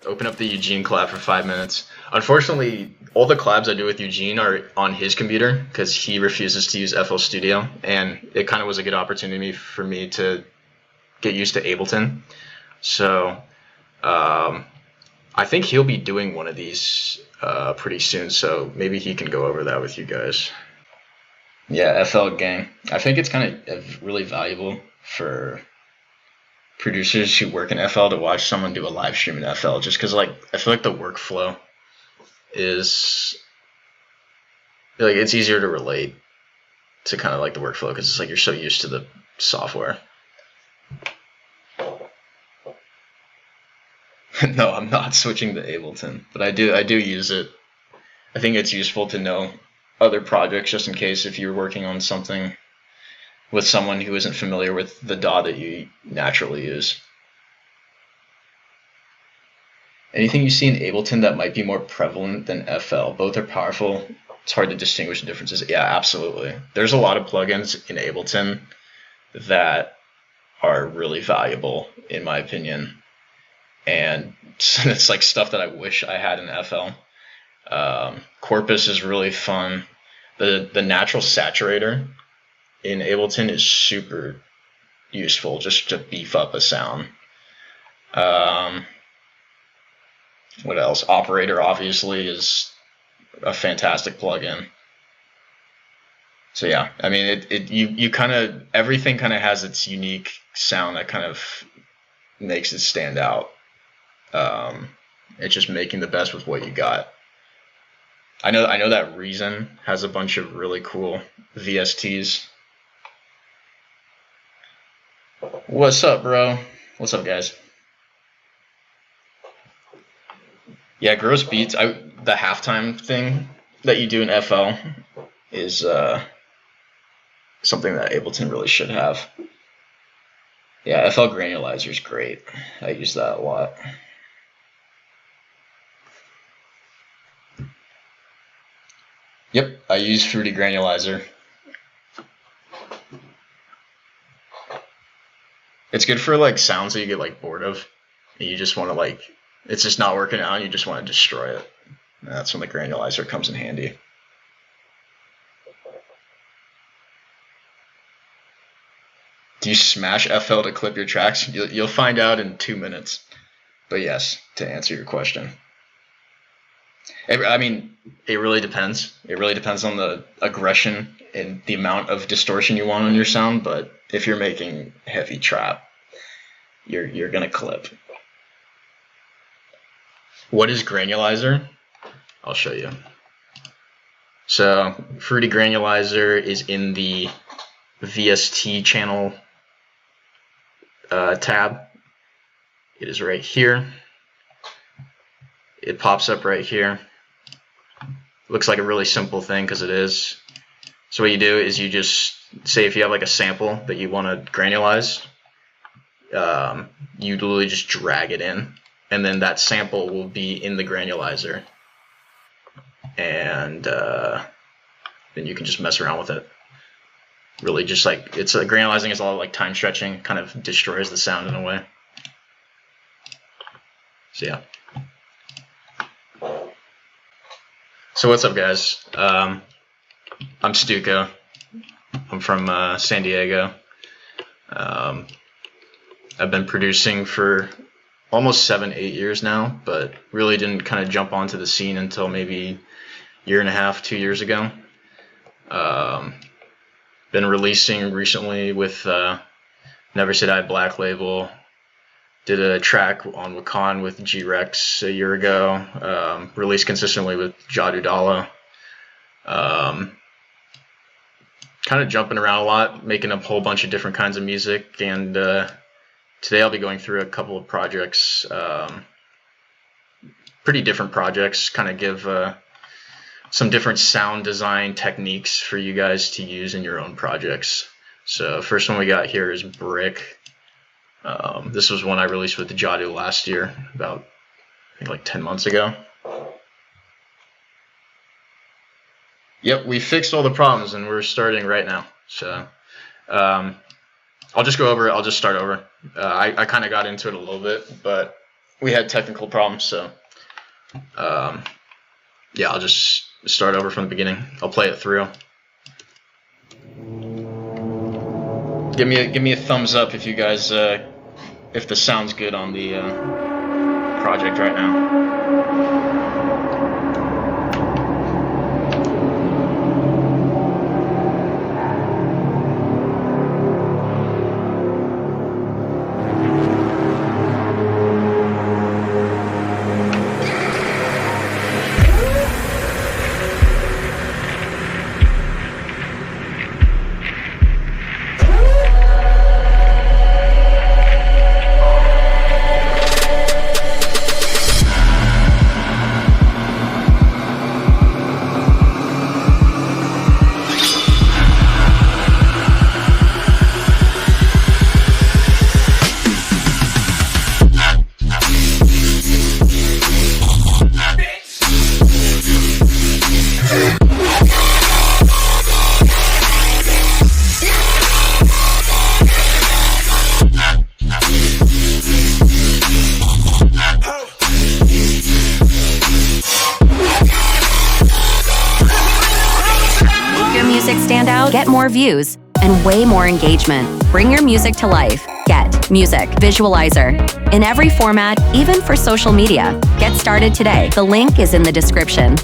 Open up the Eugene collab for 5 minutes. Unfortunately, all the collabs I do with Eugene are on his computer because he refuses to use FL Studio, and it kind of was a good opportunity for me to get used to Ableton. So I think he'll be doing one of these pretty soon, so maybe he can go over that with you guys. Yeah, FL Gang. I think it's kind of really valuable for producers who work in FL to watch someone do a live stream in FL, just because like I feel like the workflow is like it's easier to relate to kind of like the workflow because it's like you're so used to the software. No, I'm not switching to Ableton, but I do use it. I think it's useful to know other projects just in case if you're working on something with someone who isn't familiar with the DAW that you naturally use. Anything you see in Ableton that might be more prevalent than FL? Both are powerful. It's hard to distinguish the differences. Yeah, absolutely. There's a lot of plugins in Ableton that are really valuable, in my opinion. And it's like stuff that I wish I had in FL. Corpus is really fun. The natural saturator in Ableton is super useful just to beef up a sound. What else? Operator obviously is a fantastic plugin. So yeah, I mean you kind of everything kind of has its unique sound that kind of makes it stand out. It's just making the best with what you got. I know that Reason has a bunch of really cool VSTs. What's up, bro? What's up, guys? Yeah, gross beats. The halftime thing that you do in FL is something that Ableton really should have. Yeah, FL Granulizer is great. I use that a lot. Yep, I use Fruity Granulizer. It's good for like sounds that you get like bored of, and you just want to like, it's just not working out, and you just want to destroy it. And that's when the granulizer comes in handy. Do you smash FL to clip your tracks? You'll find out in 2 minutes. But yes, to answer your question. I mean, it really depends. It really depends on the aggression and the amount of distortion you want on your sound. But if you're making heavy trap, you're gonna clip. What is granulizer? I'll show you. So Fruity Granulizer is in the VST channel tab. It is right here. It pops up right here. Looks like a really simple thing because it is. So what you do is you just say if you have like a sample that you want to granulize, you literally just drag it in, and then that sample will be in the granulizer, and then you can just mess around with it. Really, just like it's granulizing is a lot of like time stretching, kind of destroys the sound in a way. So yeah. So what's up, guys? I'm Stuca. I'm from San Diego. I've been producing for almost 7-8 years now, but really didn't kind of jump onto the scene until maybe 1.5 2 years ago. Been releasing recently with Never Say Die Black Label. Did a track on Wakan with G-Rex a year ago. Released consistently with Jadu Dalla. Kind of jumping around a lot, making a whole bunch of different kinds of music, and today I'll be going through a couple of projects, pretty different projects, kind of give some different sound design techniques for you guys to use in your own projects. So first one we got here is Brick. This was one I released with the Jadu last year, about I think like 10 months ago. Yep, we fixed all the problems and we're starting right now. So I'll just go over it. I'll just start over. I kind of got into it a little bit, but we had technical problems, so yeah, I'll just start over from the beginning. I'll play it through. Give me a thumbs up if you guys if the sound's good on the project right now. Stand out, get more views, and way more engagement. Bring your music to life. Get Music Visualizer. In every format, even for social media. Get started today. The link is in the description.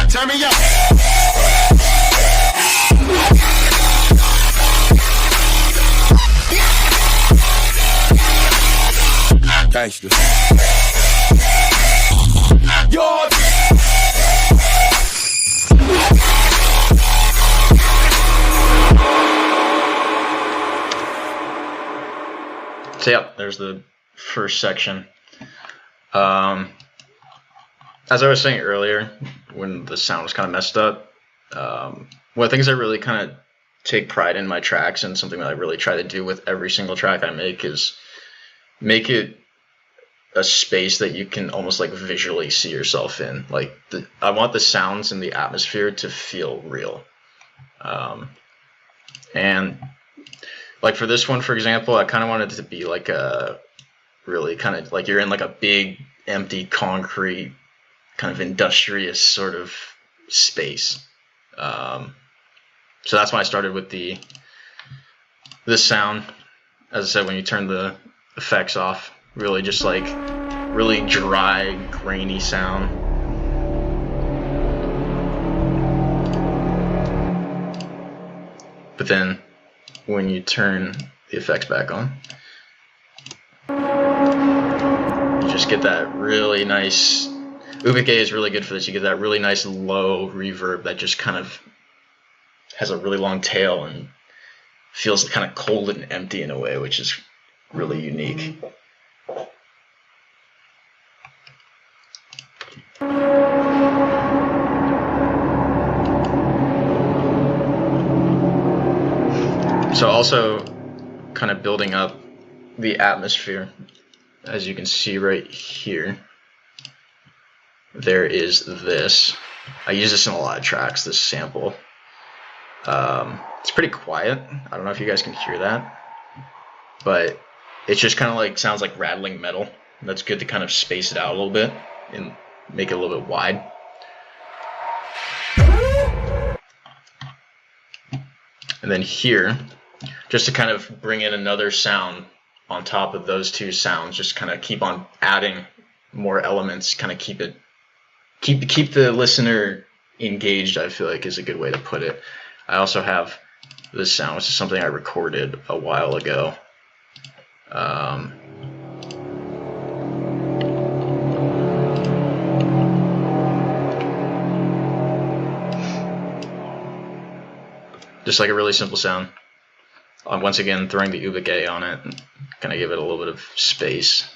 Turn me up. Gangsta. So yeah, there's the first section. As I was saying earlier, when the sound was kind of messed up, one of the things I really kind of take pride in my tracks, and something that I really try to do with every single track I make, is make it a space that you can almost like visually see yourself in. Like I want the sounds and the atmosphere to feel real. And like for this one, for example, I kind of wanted it to be like a really kind of like you're in like a big empty concrete kind of industrious sort of space. So that's why I started with this sound. As I said, when you turn the effects off, really just like really dry, grainy sound. But then when you turn the effects back on, you just get that really nice, Ubik A is really good for this, you get that really nice low reverb that just kind of has a really long tail and feels kind of cold and empty in a way, which is really unique. So also kind of building up the atmosphere, as you can see right here, there is this. I use this in a lot of tracks, this sample. It's pretty quiet. I don't know if you guys can hear that, but it's just kind of like sounds like rattling metal. That's good to kind of space it out a little bit and make it a little bit wide. And then here, just to kind of bring in another sound on top of those two sounds, just kind of keep on adding more elements, kind of keep the listener engaged, I feel like is a good way to put it. I also have this sound, which is something I recorded a while ago. Just like a really simple sound. Once again, throwing the Ubik A on it, kind of give it a little bit of space.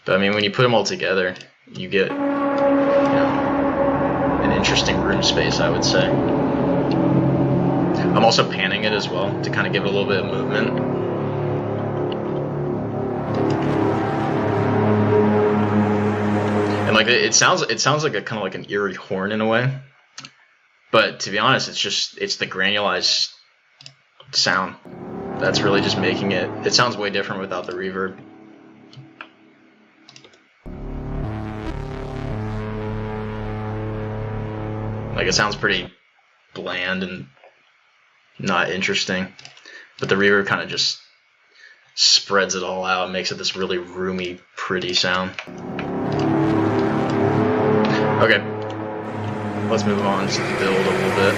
But I mean, when you put them all together, you get, you know, an interesting room space, I would say. I'm also panning it as well to kind of give it a little bit of movement. And like it sounds like a kind of like an eerie horn in a way. But to be honest, it's the granulized sound that's really just making it. It sounds way different without the reverb. Like, it sounds pretty bland and not interesting, but the reverb kind of just spreads it all out and makes it this really roomy, pretty sound. Okay, let's move on to the build a little bit.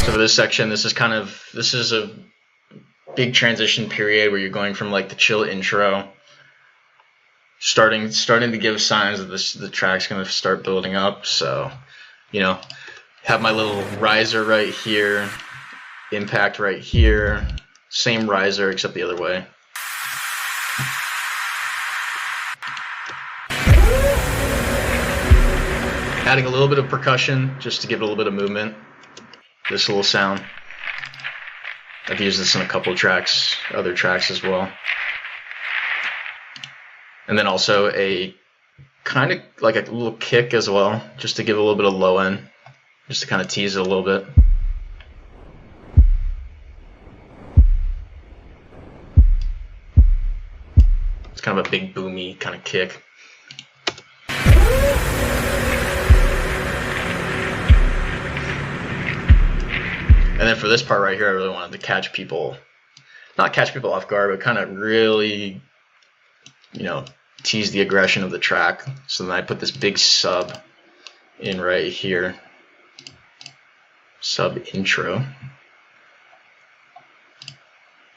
So for this section, this is a big transition period where you're going from like the chill intro, starting to give signs that the track's gonna start building up. So, you know, have my little riser right here, impact right here, same riser except the other way. Adding a little bit of percussion just to give it a little bit of movement. This little sound. I've used this in a couple of tracks, other tracks as well. And then also a kind of like a little kick as well, just to give a little bit of low end, just to kind of tease it a little bit. It's kind of a big boomy kind of kick. And then for this part right here, I really wanted to catch people, not catch people off guard, but kind of really, you know, tease the aggression of the track. So then I put this big sub in right here, sub intro.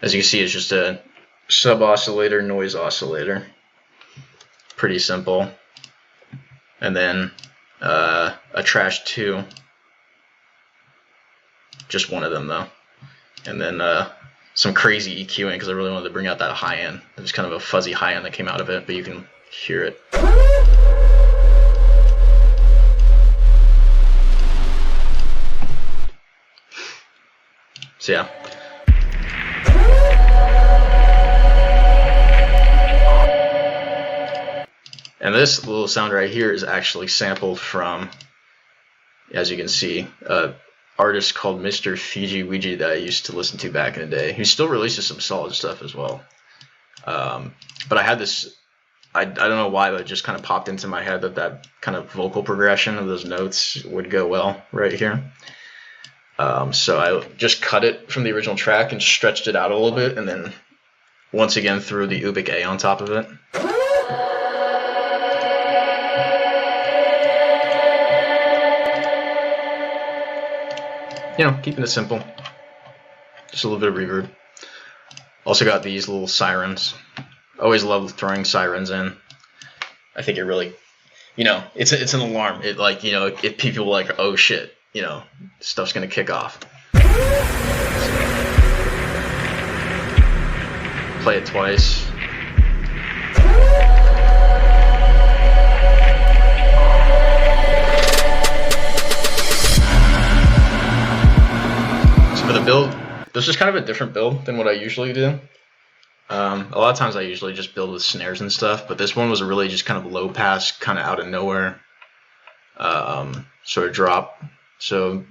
As you can see, it's just a sub oscillator, noise oscillator. Pretty simple. And then a trash 2. Just one of them though, and then some crazy EQing because I really wanted to bring out that high end. There's kind of a fuzzy high end that came out of it, but you can hear it. So yeah. And this little sound right here is actually sampled from, as you can see, artist called Mr. Fiji Ouija that I used to listen to back in the day. He still releases some solid stuff as well. But I had this, I don't know why, but it just kind of popped into my head that kind of vocal progression of those notes would go well right here. So I just cut it from the original track and stretched it out a little bit, and then once again threw the Ubik A on top of it. You know, keeping it simple. Just a little bit of reverb. Also got these little sirens. Always love throwing sirens in. I think it really, you know, it's an alarm. It, like, you know, if people are like, oh shit, you know, stuff's gonna kick off. Play it twice. For the build, this is kind of a different build than what I usually do. A lot of times I usually just build with snares and stuff, but this one was really just kind of low pass, kind of out of nowhere sort of drop. So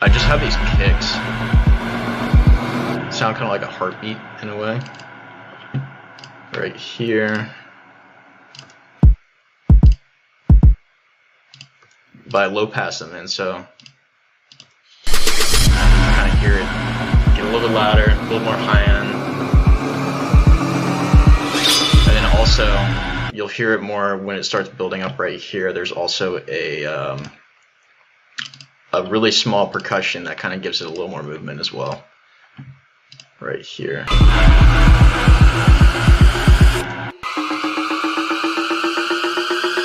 I just have these kicks. Sound kind of like a heartbeat in a way. Right here. But I low pass them in, so hear it get a little bit louder, a little more high end, and then also you'll hear it more when it starts building up right here. There's also a really small percussion that kind of gives it a little more movement as well right here.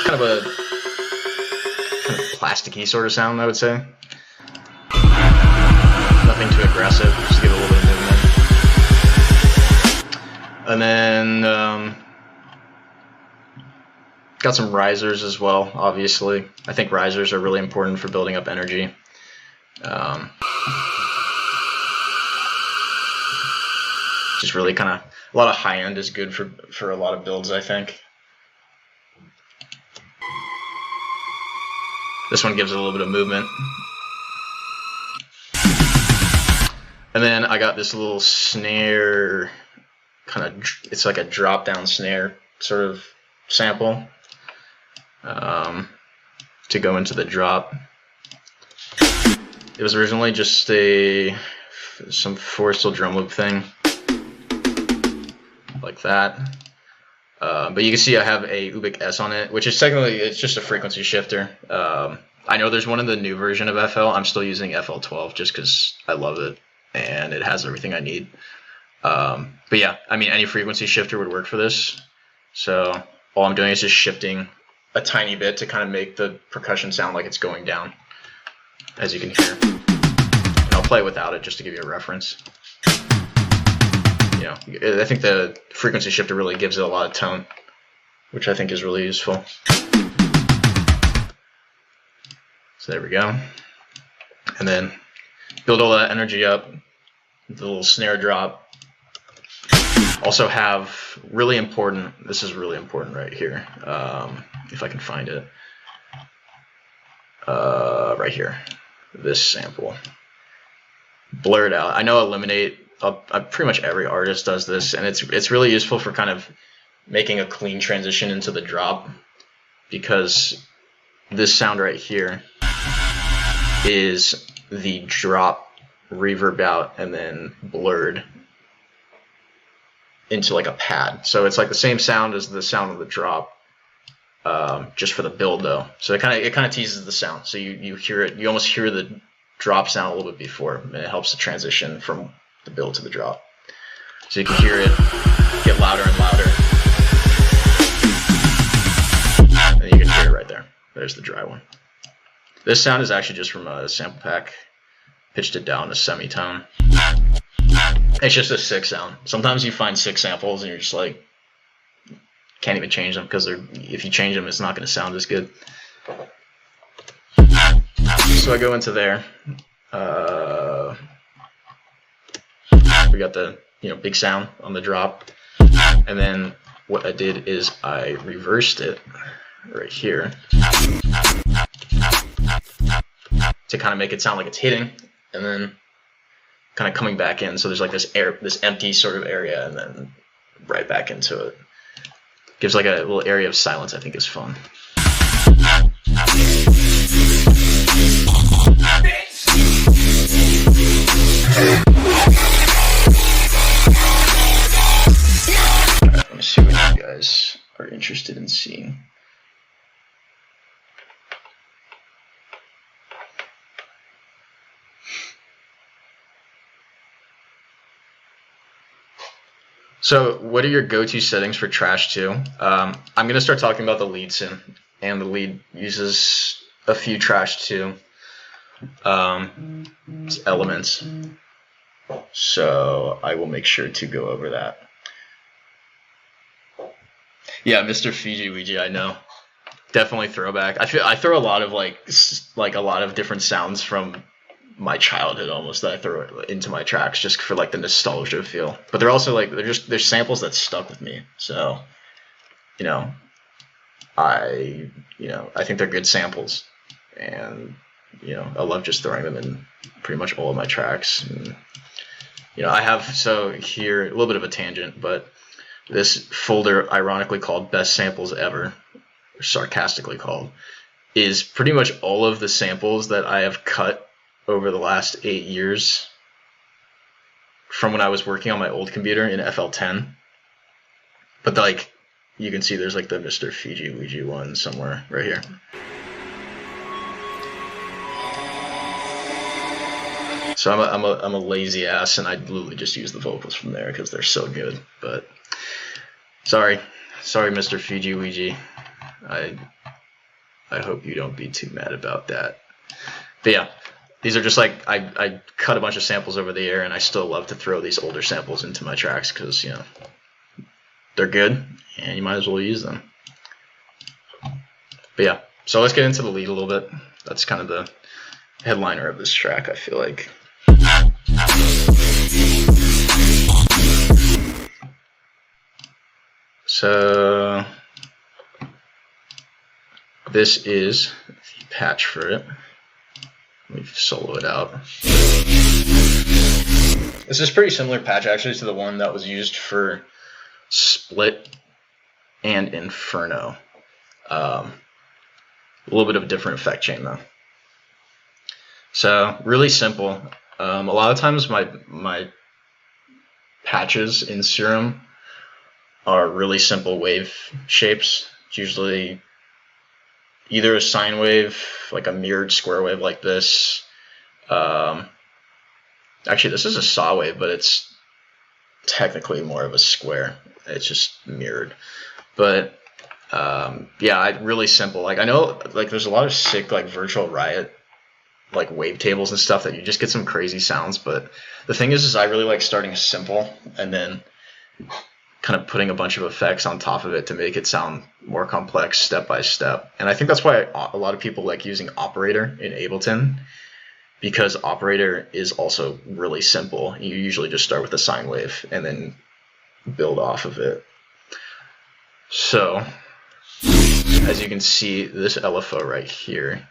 Kind of plasticky sort of sound, I would say. Nothing too aggressive, just to give it a little bit of movement. And then got some risers as well, obviously. I think risers are really important for building up energy. Just really kind of a lot of high end is good for a lot of builds, I think. This one gives it a little bit of movement. And then I got this little snare, it's like a drop down snare sort of sample to go into the drop. It was originally just some four-steel drum loop thing, like that. But you can see I have a Ubik S on it, which is technically, it's just a frequency shifter. I know there's one in the new version of FL. I'm still using FL12 just because I love it and it has everything I need. But yeah, I mean, any frequency shifter would work for this. So all I'm doing is just shifting a tiny bit to kind of make the percussion sound like it's going down, as you can hear. And I'll play without it just to give you a reference. You know, I think the frequency shifter really gives it a lot of tone, which I think is really useful. So there we go. And then build all that energy up, the little snare drop. Also have really important, this is really important right here, if I can find it, right here, this sample, blurred out. I know Eliminate, pretty much every artist does this, and it's really useful for kind of making a clean transition into the drop, because this sound right here is the drop reverb out and then blurred into like a pad. So it's like the same sound as the sound of the drop, just for the build though. So it kind of teases the sound. So you hear it, you almost hear the drop sound a little bit before, and it helps the transition from the build to the drop. So you can hear it get louder and louder. And you can hear it right there. There's the dry one. This sound is actually just from a sample pack. Pitched it down to semitone. It's just a sick sound. Sometimes you find sick samples and you're just like, can't even change them, because if you change them, it's not going to sound as good. So I go into there. We got the big sound on the drop, and then what I did is I reversed it right here to kind of make it sound like it's hitting, and then kind of coming back in. So there's like this empty sort of area, and then right back into it. Gives like a little area of silence. I think is fun. Alright, let me see what you guys are interested in seeing. So what are your go-to settings for Trash 2? I'm going to start talking about the lead soon, and the lead uses a few Trash 2 elements, so I will make sure to go over that. Yeah, Mr. Fiji Ouija, I know. Definitely throwback. I throw a lot of like a lot of different sounds from my childhood almost that I throw into my tracks just for like the nostalgia feel. But they're also like they're samples that stuck with me. So, I think they're good samples, and I love just throwing them in pretty much all of my tracks. And, I have, so here a little bit of a tangent, but this folder, ironically called Best Samples Ever, or sarcastically called, is pretty much all of the samples that I have cut over the last 8 years from when I was working on my old computer in FL10. But like you can see there's like the Mr. Fiji Ouija one somewhere right here. So I'm a lazy ass, and I literally just use the vocals from there because they're so good. But sorry Mr. Fiji Ouija. I hope you don't be too mad about that. But yeah. These are just like, I cut a bunch of samples over the air, and I still love to throw these older samples into my tracks because, they're good, and you might as well use them. But yeah, so let's get into the lead a little bit. That's kind of the headliner of this track, I feel like. So this is the patch for it. Let me solo it out. This is a pretty similar patch actually to the one that was used for Split and Inferno. A little bit of a different effect chain though. So really simple. A lot of times my patches in Serum are really simple wave shapes. It's usually either a sine wave, like a mirrored square wave like this. Actually, this is a saw wave, but it's technically more of a square. It's just mirrored. But yeah, really simple. Like I know, like there's a lot of sick like Virtual Riot like wavetables and stuff that you just get some crazy sounds. But the thing is I really like starting simple and then kind of putting a bunch of effects on top of it to make it sound more complex step by step. And I think that's why a lot of people like using Operator in Ableton, because Operator is also really simple. You usually just start with a sine wave and then build off of it. So as you can see, this LFO right here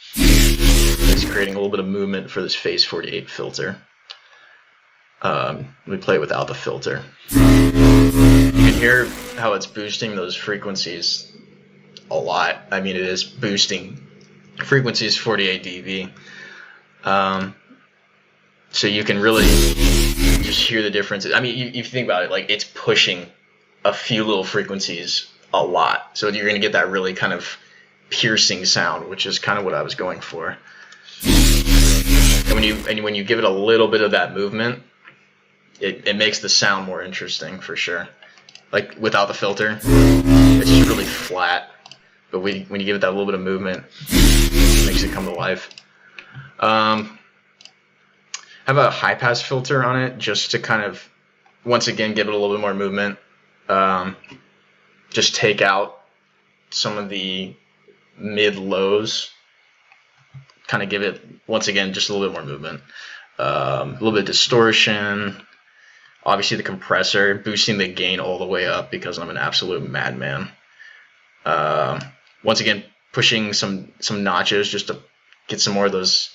is creating a little bit of movement for this Phase 48 filter. Let me play it without the filter. You can hear how it's boosting those frequencies a lot. I mean, it is boosting frequencies 48 dB. So you can really just hear the differences. I mean, you think about it, like it's pushing a few little frequencies a lot. So you're going to get that really kind of piercing sound, which is kind of what I was going for. And when you give it a little bit of that movement, it makes the sound more interesting for sure. Like without the filter, it's just really flat. But when you give it that little bit of movement, it makes it come to life. Have a high pass filter on it just to kind of, once again, give it a little bit more movement. Just take out some of the mid lows. Kind of give it, once again, just a little bit more movement. A little bit of distortion. Obviously the compressor, boosting the gain all the way up because I'm an absolute madman. Once again, pushing some notches just to get some more of those,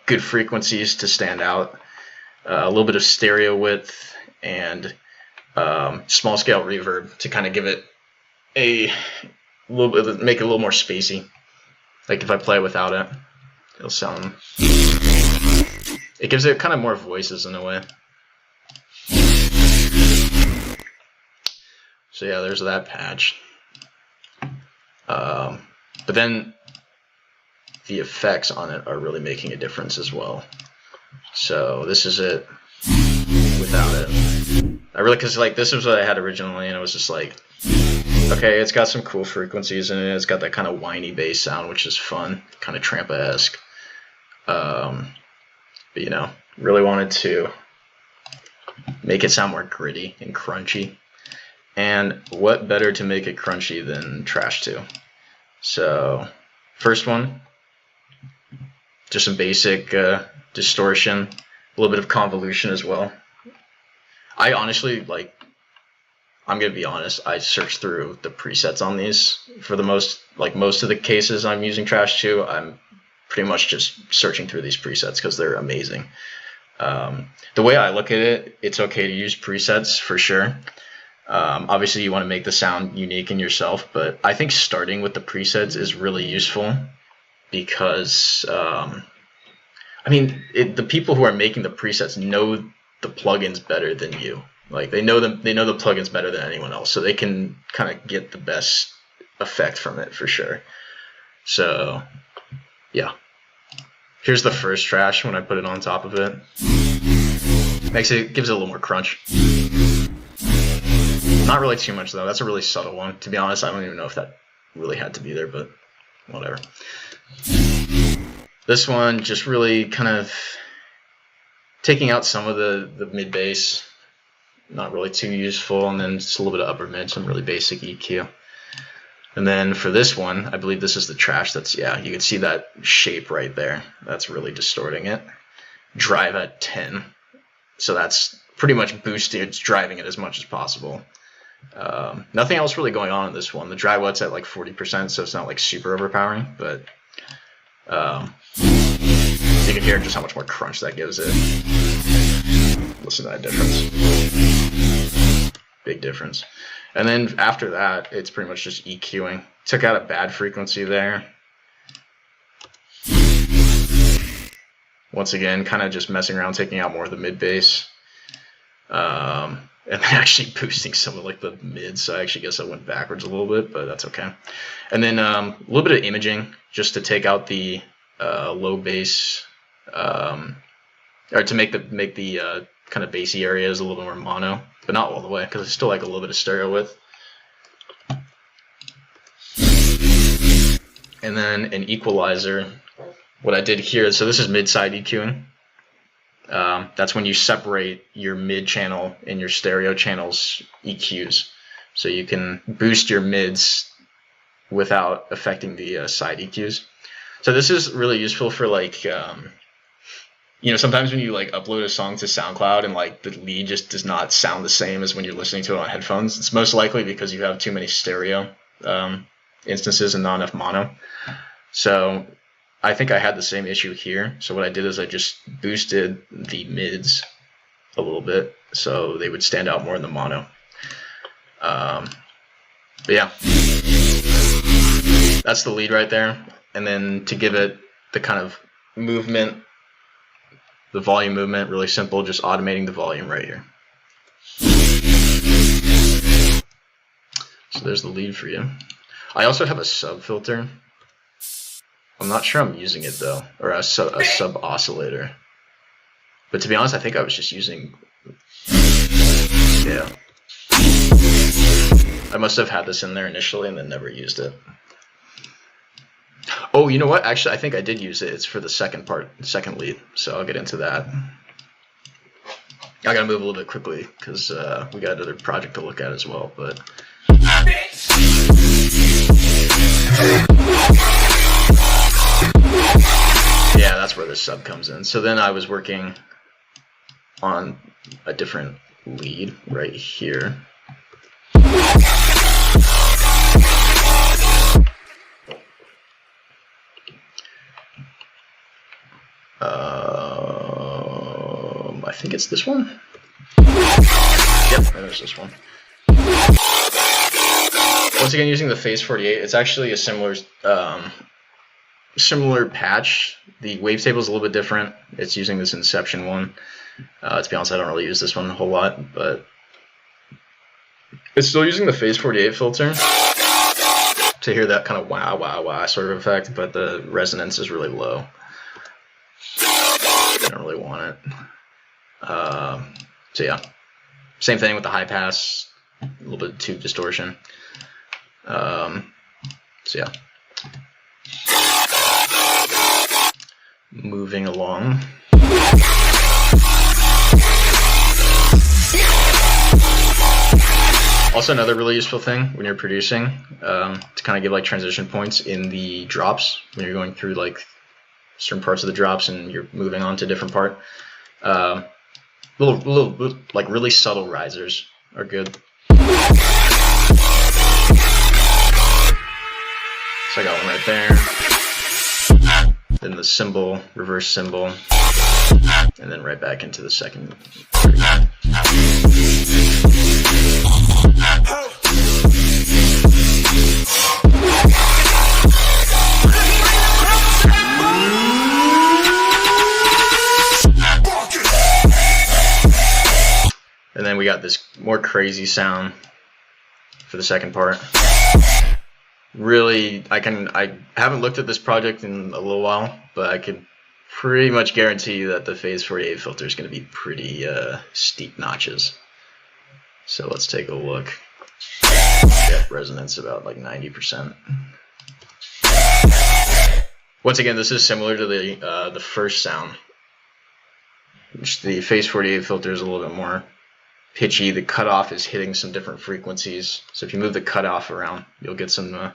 good frequencies to stand out. A little bit of stereo width and small scale reverb to kind of give it a little bit, make it a little more spacey. Like if I play without it, it'll sound. It gives it kind of more voices in a way. So yeah, there's that patch. But then the effects on it are really making a difference as well. So this is it without it. Because like this is what I had originally, and it was just like, okay, it's got some cool frequencies in it. It's got that kind of whiny bass sound, which is fun, kind of Trampa-esque. But really wanted to make it sound more gritty and crunchy. And what better to make it crunchy than Trash 2? So first one, just some basic distortion, a little bit of convolution as well. I honestly, I'm going to be honest, I searched through the presets on these. For the most of the cases I'm using Trash 2, I'm pretty much just searching through these presets because they're amazing. The way I look at it, it's okay to use presets for sure. Obviously, you want to make the sound unique in yourself, but I think starting with the presets is really useful because, the people who are making the presets know the plugins better than you. Like they know the plugins better than anyone else, so they can kind of get the best effect from it for sure. So, yeah. Here's the first Trash when I put it on top of it. Gives it a little more crunch. Not really too much though. That's a really subtle one. To be honest, I don't even know if that really had to be there, but whatever. This one just really kind of taking out some of the mid bass. Not really too useful, and then just a little bit of upper mid, some really basic EQ. And then for this one, I believe this is the Trash. You can see that shape right there. That's really distorting it. Drive at 10. So that's pretty much boosted. It's driving it as much as possible. Nothing else really going on in this one. The dry wet's at like 40%, so it's not like super overpowering, but you can hear just how much more crunch that gives it. Listen to that difference. Big difference. And then after that, it's pretty much just EQing. Took out a bad frequency there. Once again, kind of just messing around, taking out more of the mid bass. And then actually boosting some of like the mids, so I actually guess I went backwards a little bit, but that's okay. And then a little bit of imaging just to take out the low bass, or to make the kind of bassy areas a little bit more mono, but not all the way, because I still like a little bit of stereo width. And then an equalizer. What I did here, so this is mid-side EQing. That's when you separate your mid channel and your stereo channels EQs, so you can boost your mids without affecting the side EQs. So this is really useful for like, sometimes when you like upload a song to SoundCloud and like the lead just does not sound the same as when you're listening to it on headphones. It's most likely because you have too many stereo instances and not enough mono. So I think I had the same issue here. So what I did is I just boosted the mids a little bit so they would stand out more in the mono. But yeah, that's the lead right there. And then to give it the kind of movement, the volume movement, really simple, just automating the volume right here. So there's the lead for you. I also have a sub filter. I'm not sure I'm using it though, or a sub oscillator. But to be honest, I think I was just using, yeah. I must have had this in there initially and then never used it. Oh, you know what? Actually, I think I did use it. It's for the second part, second lead. So I'll get into that. I gotta move a little bit quickly because we got another project to look at as well. But yeah, that's where the sub comes in. So then I was working on a different lead right here. I think it's this one. Yep, there's this one. Once again, using the Phase 48, it's actually a similar patch. The wavetable is a little bit different. It's using this Inception one. To be honest, I don't really use this one a whole lot, but it's still using the Phase 48 filter to hear that kind of wow, wow, wow sort of effect, but the resonance is really low. I don't really want it. So yeah, same thing with the high pass, a little bit of tube distortion. So yeah, moving along. Also, another really useful thing when you're producing, to kind of give like transition points in the drops when you're going through like certain parts of the drops and you're moving on to a different part. Little like really subtle risers are good. So I got one right there. Then the cymbal, reverse cymbal, and then right back into the second. And then we got this more crazy sound for the second part. Really, I haven't looked at this project in a little while, but I could pretty much guarantee you that the Phase 48 filter is going to be pretty steep notches. So let's take a look. Yeah, resonance about like 90%. Once again, this is similar to the first sound. The Phase 48 filter is a little bit more pitchy. The cutoff is hitting some different frequencies. So if you move the cutoff around, you'll get some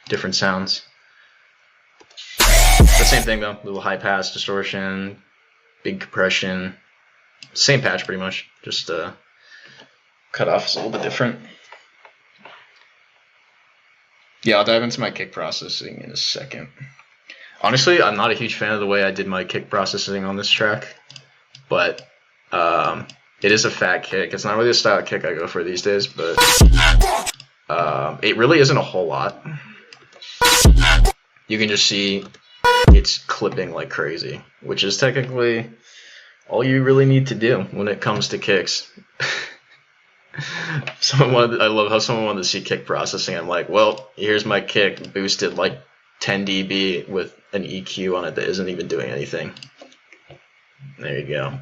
different sounds. The same thing though, little high pass distortion, big compression, same patch pretty much, just cutoff is a little bit different. Yeah, I'll dive into my kick processing in a second. Honestly, I'm not a huge fan of the way I did my kick processing on this track, but it is a fat kick. It's not really the style of kick I go for these days, but it really isn't a whole lot. You can just see it's clipping like crazy, which is technically all you really need to do when it comes to kicks. I love how someone wanted to see kick processing. I'm like, well, here's my kick boosted like 10 dB with an EQ on it that isn't even doing anything. There you go.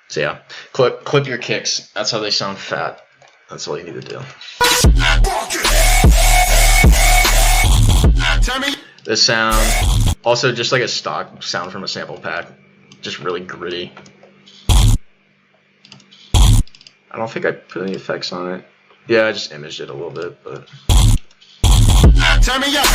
So yeah, clip your kicks. That's how they sound fat. That's all you need to do. This sound, also just like a stock sound from a sample pack, just really gritty. I don't think I put any effects on it. Yeah, I just imaged it a little bit, but. Turn me up.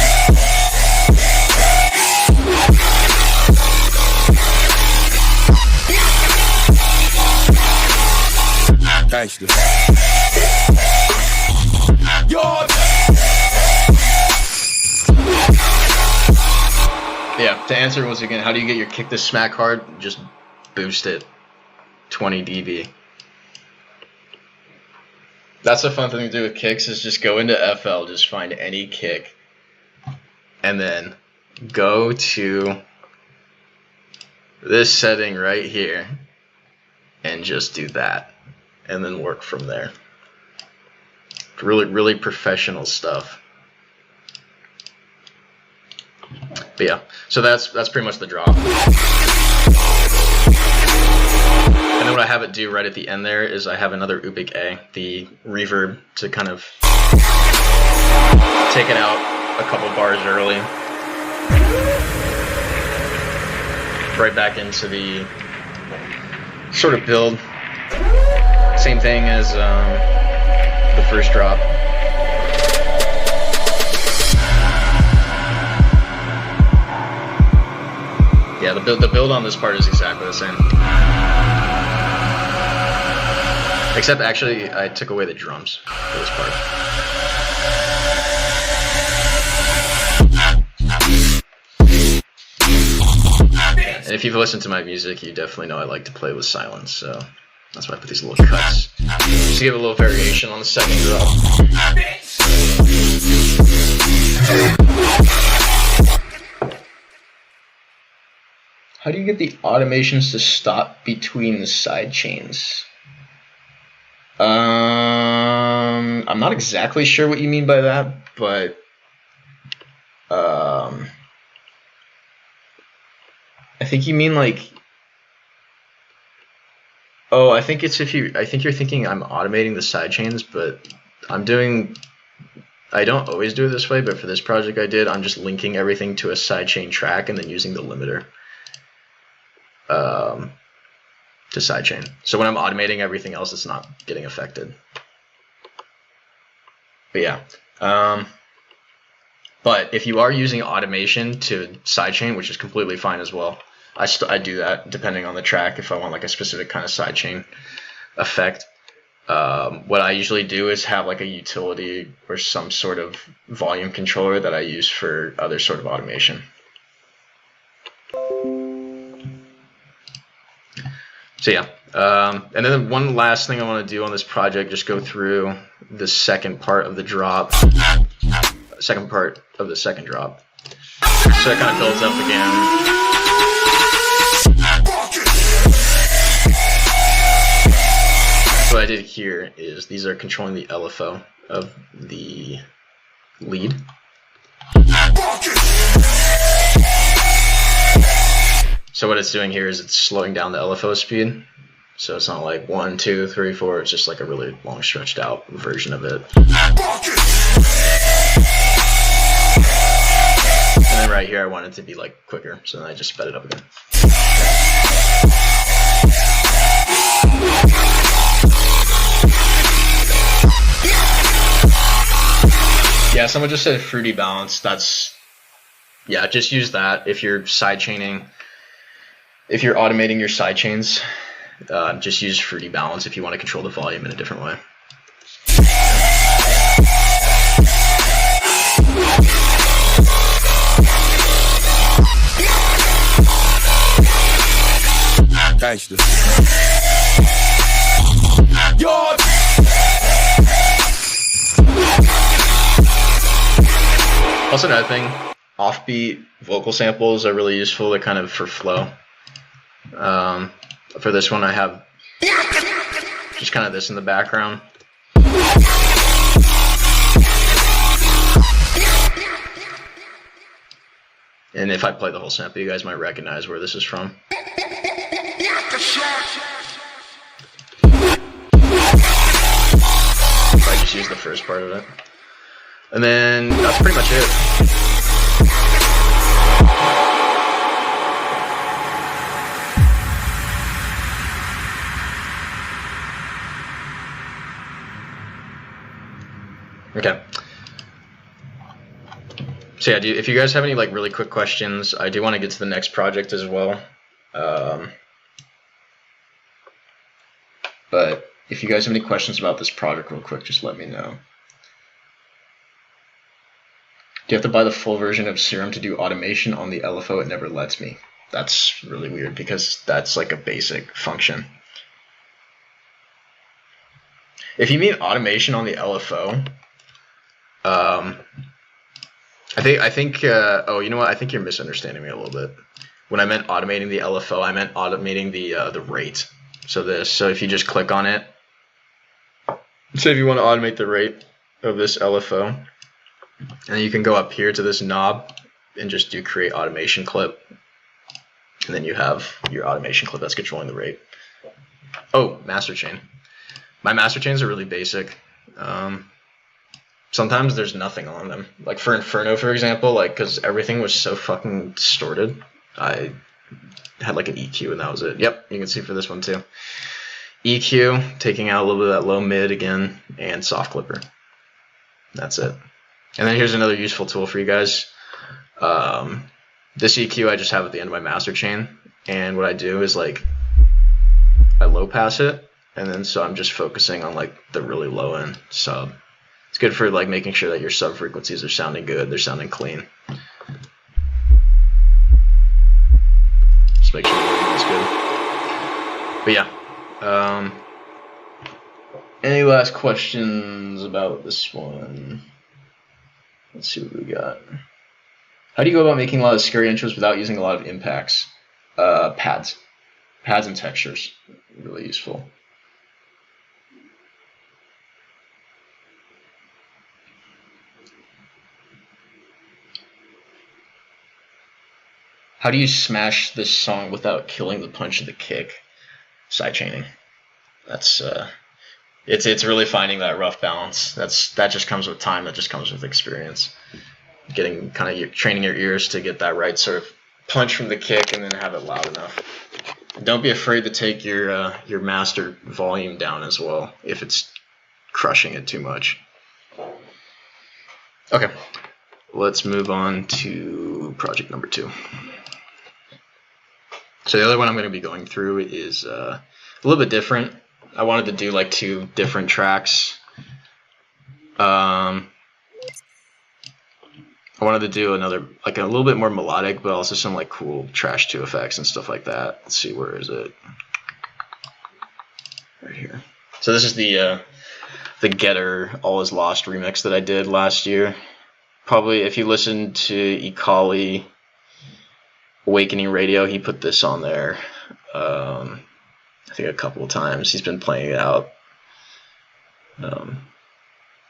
Gangsta. Yeah, to answer once again, how do you get your kick to smack hard? Just boost it 20 dB. That's the fun thing to do with kicks, is just go into FL, just find any kick, and then go to this setting right here, and just do that, and then work from there. Really, really professional stuff. But yeah, so that's pretty much the drop. And then what I have it do right at the end there is I have another Ubic A, the reverb, to kind of take it out a couple bars early. Right back into the sort of build. Same thing as the first drop. Yeah, the build on this part is exactly the same. Except actually, I took away the drums for this part. And if you've listened to my music, you definitely know I like to play with silence, so that's why I put these little cuts. Just to give a little variation on the second drop. How do you get the automations to stop between the side chains? I'm not exactly sure what you mean by that, but I think you mean like, oh, I think it's I think you're thinking I'm automating the side chains, but I don't always do it this way, but for this project I did, I'm just linking everything to a sidechain track and then using the limiter to sidechain. So when I'm automating everything else, it's not getting affected. But yeah. But if you are using automation to sidechain, which is completely fine as well, I do that depending on the track if I want like a specific kind of sidechain effect. What I usually do is have like a utility or some sort of volume controller that I use for other sort of automation. So yeah, and then one last thing I want to do on this project, just go through the second part of the drop, second part of the second drop. So it kind of builds up again. What I did here is these are controlling the LFO of the lead. So what it's doing here is it's slowing down the LFO speed. So it's not like 1, 2, 3, 4. It's just like a really long stretched out version of it. And then right here I want it to be like quicker. So then I just sped it up again. Yeah, someone just said fruity balance. That's, yeah, just use that if you're sidechaining. If you're automating your sidechains, just use fruity balance if you want to control the volume in a different way. Gangster. Yo. Also, another thing, offbeat vocal samples are really useful. They're kind of for flow. For this one, I have just kind of this in the background. And if I play the whole sample, you guys might recognize where this is from. I just use the first part of it. And then that's pretty much it. Okay. So yeah, if you guys have any like really quick questions, I do want to get to the next project as well. But if you guys have any questions about this project real quick, just let me know. Do you have to buy the full version of Serum to do automation on the LFO? It never lets me. That's really weird because that's like a basic function. If you mean automation on the LFO, I think oh, you know what? I think you're misunderstanding me a little bit. When I meant automating the LFO, I meant automating the rate. So if you just click on it, say if you want to automate the rate of this LFO, and you can go up here to this knob and just do create automation clip, and then you have your automation clip that's controlling the rate. Oh, master chain. My master chains are really basic. Sometimes there's nothing on them. Like for Inferno, for example, like because everything was so fucking distorted, I had like an EQ and that was it. Yep, you can see for this one too. EQ, taking out a little bit of that low mid again, and soft clipper. That's it. And then here's another useful tool for you guys. This EQ I just have at the end of my master chain, and what I do is like I low pass it, and then so I'm just focusing on like the really low end sub. It's good for like making sure that your sub frequencies are sounding good, they're sounding clean. Just make sure everything's good. But yeah. Any last questions about this one? Let's see what we got. How do you go about making a lot of scary intros without using a lot of impacts? Pads and textures, really useful. How do you smash this song without killing the punch of the kick? Sidechaining. That's it's really finding that rough balance. That just comes with time. That just comes with experience. Getting kind of training your ears to get that right sort of punch from the kick and then have it loud enough. Don't be afraid to take your master volume down as well if it's crushing it too much. Okay, let's move on to project number 2. So the other one I'm going to be going through is a little bit different. I wanted to do like 2 different tracks. I wanted to do another, like a little bit more melodic, but also some like cool trash 2 effects and stuff like that. Let's see, where is it? Right here. So this is the Getter All Is Lost remix that I did last year. Probably if you listen to Ekali Awakening Radio, he put this on there. I think a couple of times. He's been playing it out.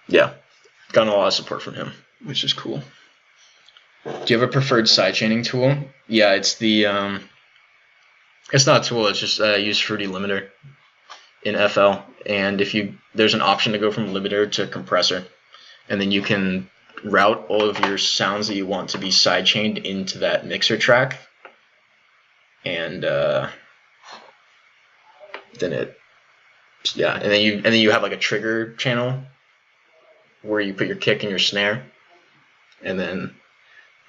Yeah, gotten a lot of support from him, which is cool. Do you have a preferred sidechaining tool? Yeah, it's the it's not a tool. It's just I use Fruity Limiter in FL, and there's an option to go from limiter to compressor, and then you can route all of your sounds that you want to be sidechained into that mixer track, and then you have like a trigger channel where you put your kick and your snare, and then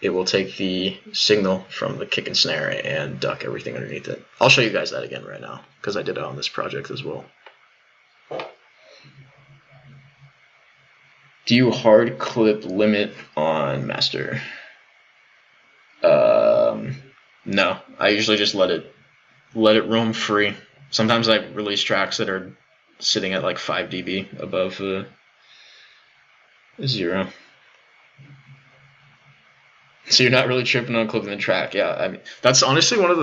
it will take the signal from the kick and snare and duck everything underneath it. I'll show you guys that again right now because I did it on this project as well. Do Do you hard clip limit on master? No. I usually just let it roam free. Sometimes I release tracks that are sitting at like 5 dB above 0. So you're not really tripping on clipping the track. Yeah, I mean, that's honestly one of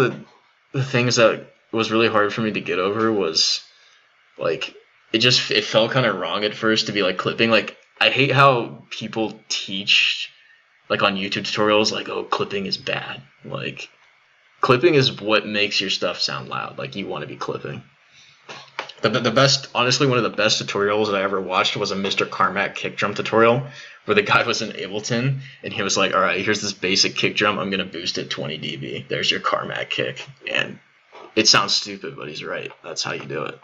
the things that was really hard for me to get over was, like, it felt kind of wrong at first to be, like, clipping. Like, I hate how people teach, like, on YouTube tutorials, like, oh, clipping is bad. Like, clipping is what makes your stuff sound loud. Like, you want to be clipping. The best, honestly, one of the best tutorials that I ever watched was a Mr. Carmack kick drum tutorial where the guy was in Ableton and he was like, all right, here's this basic kick drum. I'm going to boost it 20 dB. There's your Carmack kick. And it sounds stupid, but he's right. That's how you do it.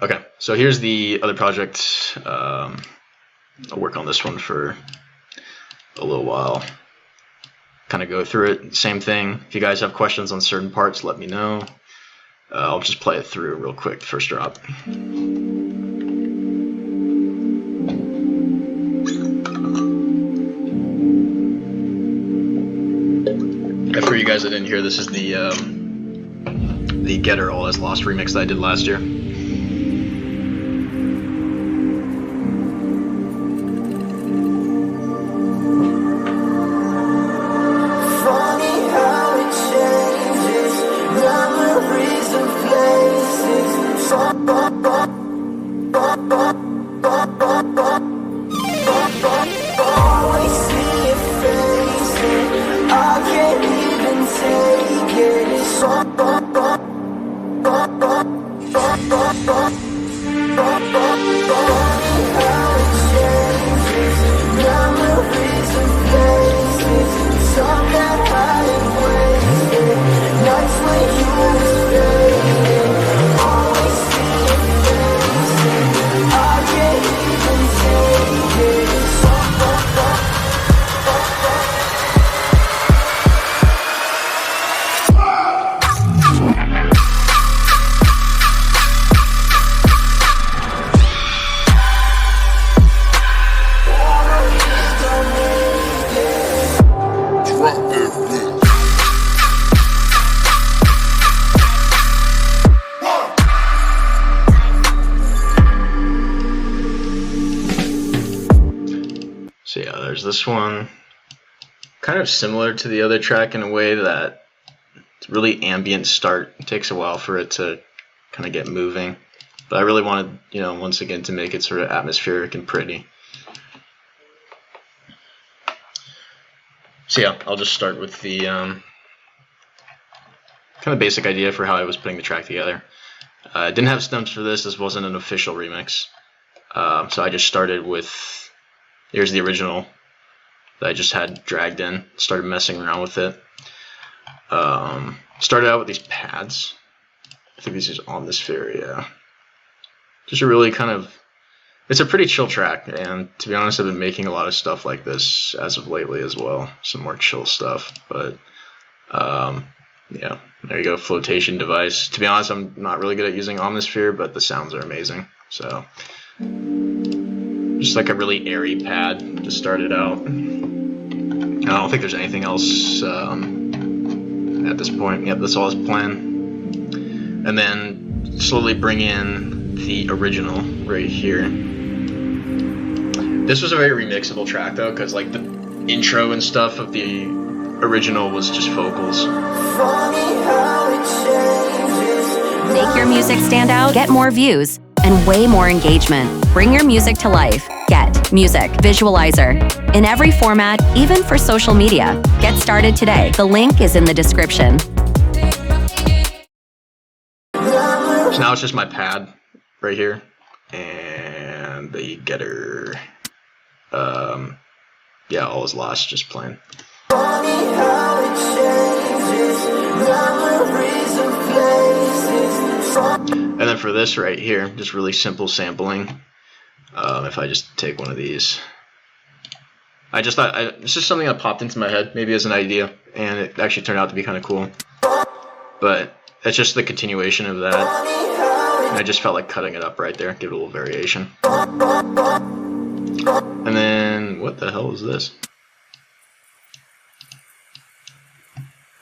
Okay, so here's the other project. I'll work on this one for a little while. Kind of go through it. Same thing. If you guys have questions on certain parts, let me know. I'll just play it through real quick. First drop. For you guys that didn't hear, this is the Getter All Is Lost remix that I did last year. So yeah, there's this one, kind of similar to the other track in a way that it's really ambient start. It takes a while for it to kind of get moving, but I really wanted, you know, once again to make it sort of atmospheric and pretty. So yeah, I'll just start with the kind of basic idea for how I was putting the track together. I didn't have stems for this. This wasn't an official remix, so I just started with. Here's the original that I just had dragged in, started messing around with it. Started out with these pads. I think this is on this sphere, yeah. Just a really kind of, it's a pretty chill track, and to be honest, I've been making a lot of stuff like this as of lately as well. Some more chill stuff, but yeah, there you go, flotation device. To be honest, I'm not really good at using Omnisphere, but the sounds are amazing, so. Just like a really airy pad to start it out. I don't think there's anything else at this point. Yep, that's all his plan. And then slowly bring in the original right here. This was a very remixable track though, because like the intro and stuff of the original was just vocals. Make your music stand out, get more views, and way more engagement. Bring your music to life. Get Music Visualizer. In every format, even for social media. Get started today. The link is in the description. So now it's just my pad right here. And the Getter. Yeah, All Is Lost, just playing. And then for this right here, just really simple sampling. If I just take one of these, I just thought it's just something that popped into my head, maybe as an idea, and it actually turned out to be kind of cool. But It's just the continuation of that. And I just felt like cutting it up right there, give it a little variation. And then, what the hell is this?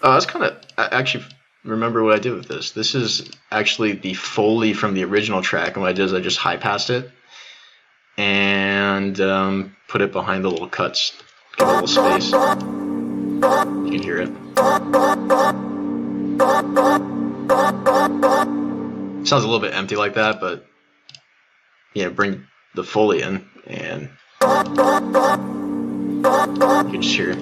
Oh, that's kind of, I actually remember what I did with this. This is actually the Foley from the original track, and what I did is I just high-passed it and put it behind the little cuts. Give it a little space. You can hear it. Sounds a little bit empty like that, but yeah, bring the Foley in and you can just hear it.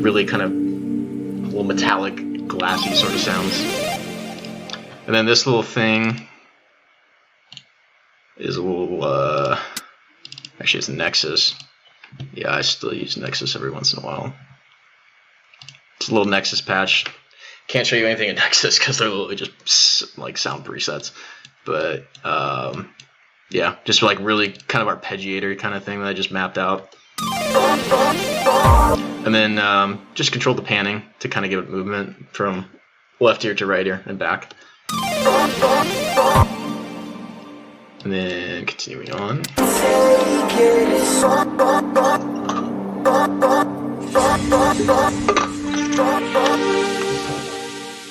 Really kind of little metallic, glassy sort of sounds. And then this little thing is a little, actually it's Nexus. Yeah, I still use Nexus every once in a while. It's a little Nexus patch. Can't show you anything in Nexus because they're literally just like sound presets. But yeah, just like really kind of arpeggiator kind of thing that I just mapped out. And then just control the panning to kind of give it movement from left ear to right ear and back. And then continuing on.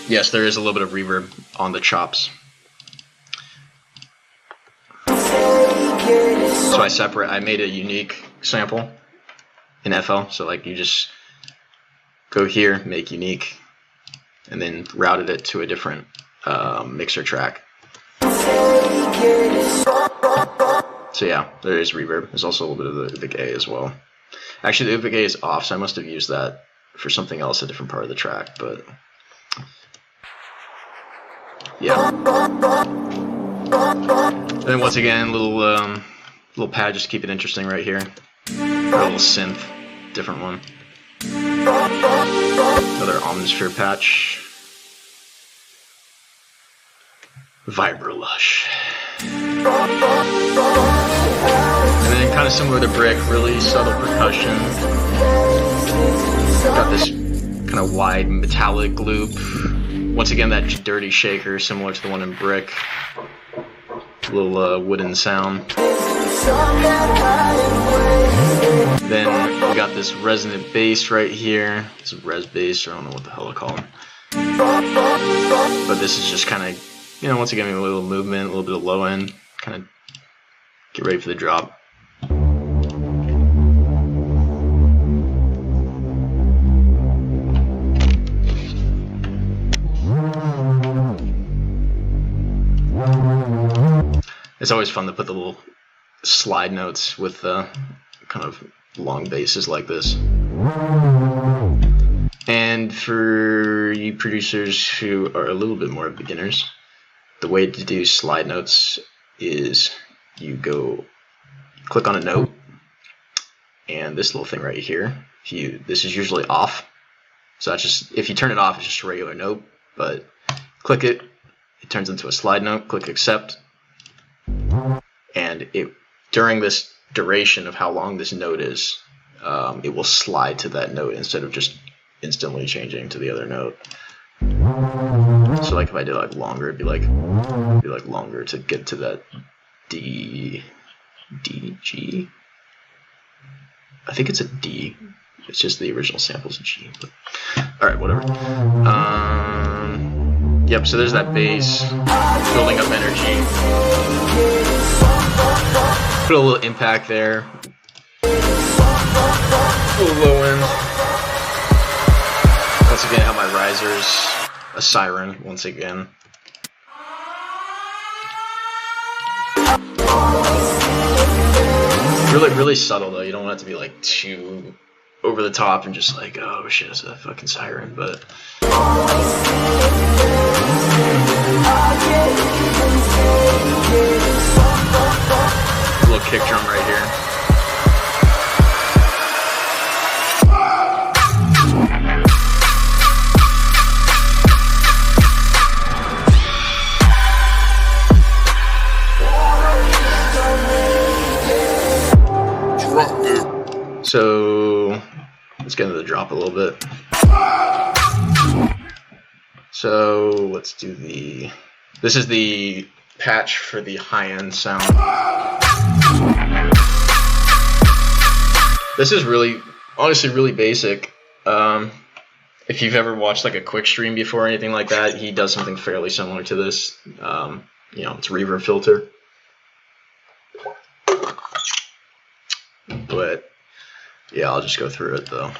Yes, there is a little bit of reverb on the chops. So I made a unique sample in FL. So like you just go here, make unique, and then routed it to a different mixer track. So yeah, there is reverb. There's also a little bit of the gay as well. Actually, the gay is off, so I must have used that for something else, a different part of the track. But yeah. And then once again, little pad just to keep it interesting right here. A little synth, different one. Another Omnisphere patch. Vibra-Lush. And then kind of similar to Brick, really subtle percussion. Got this kind of wide metallic loop. Once again, that dirty shaker, similar to the one in Brick. A little wooden sound. Then we got this resonant bass right here. It's a res bass, I don't know what the hell to call them. But this is just kind of, you know, once again, a little movement, a little bit of low end, kind of get ready for the drop. It's always fun to put the little slide notes with kind of long basses like this. And for you producers who are a little bit more beginners, the way to do slide notes is you go click on a note, and this little thing right here, this is usually off. So that's just, if you turn it off, it's just a regular note, but click it, it turns into a slide note, click accept, and during this duration of how long this note is, it will slide to that note instead of just instantly changing to the other note. So like if I did like longer, it'd be like longer to get to that D, G. I think it's a D. It's just the original sample's a G. But all right, whatever. Yep. So there's that bass building up energy. Put a little impact there. A little low end. Once again, I have my risers, a siren, once again. Really subtle though. You don't want it to be like too over the top and just like, oh shit, it's a fucking siren, but a little kick drum right here. So let's get into the drop a little bit. So let's do this is the patch for the high-end sound. This is honestly really basic. If you've ever watched like a quick stream before or anything like that, he does something fairly similar to this. It's reverb filter. But yeah, I'll just go through it though.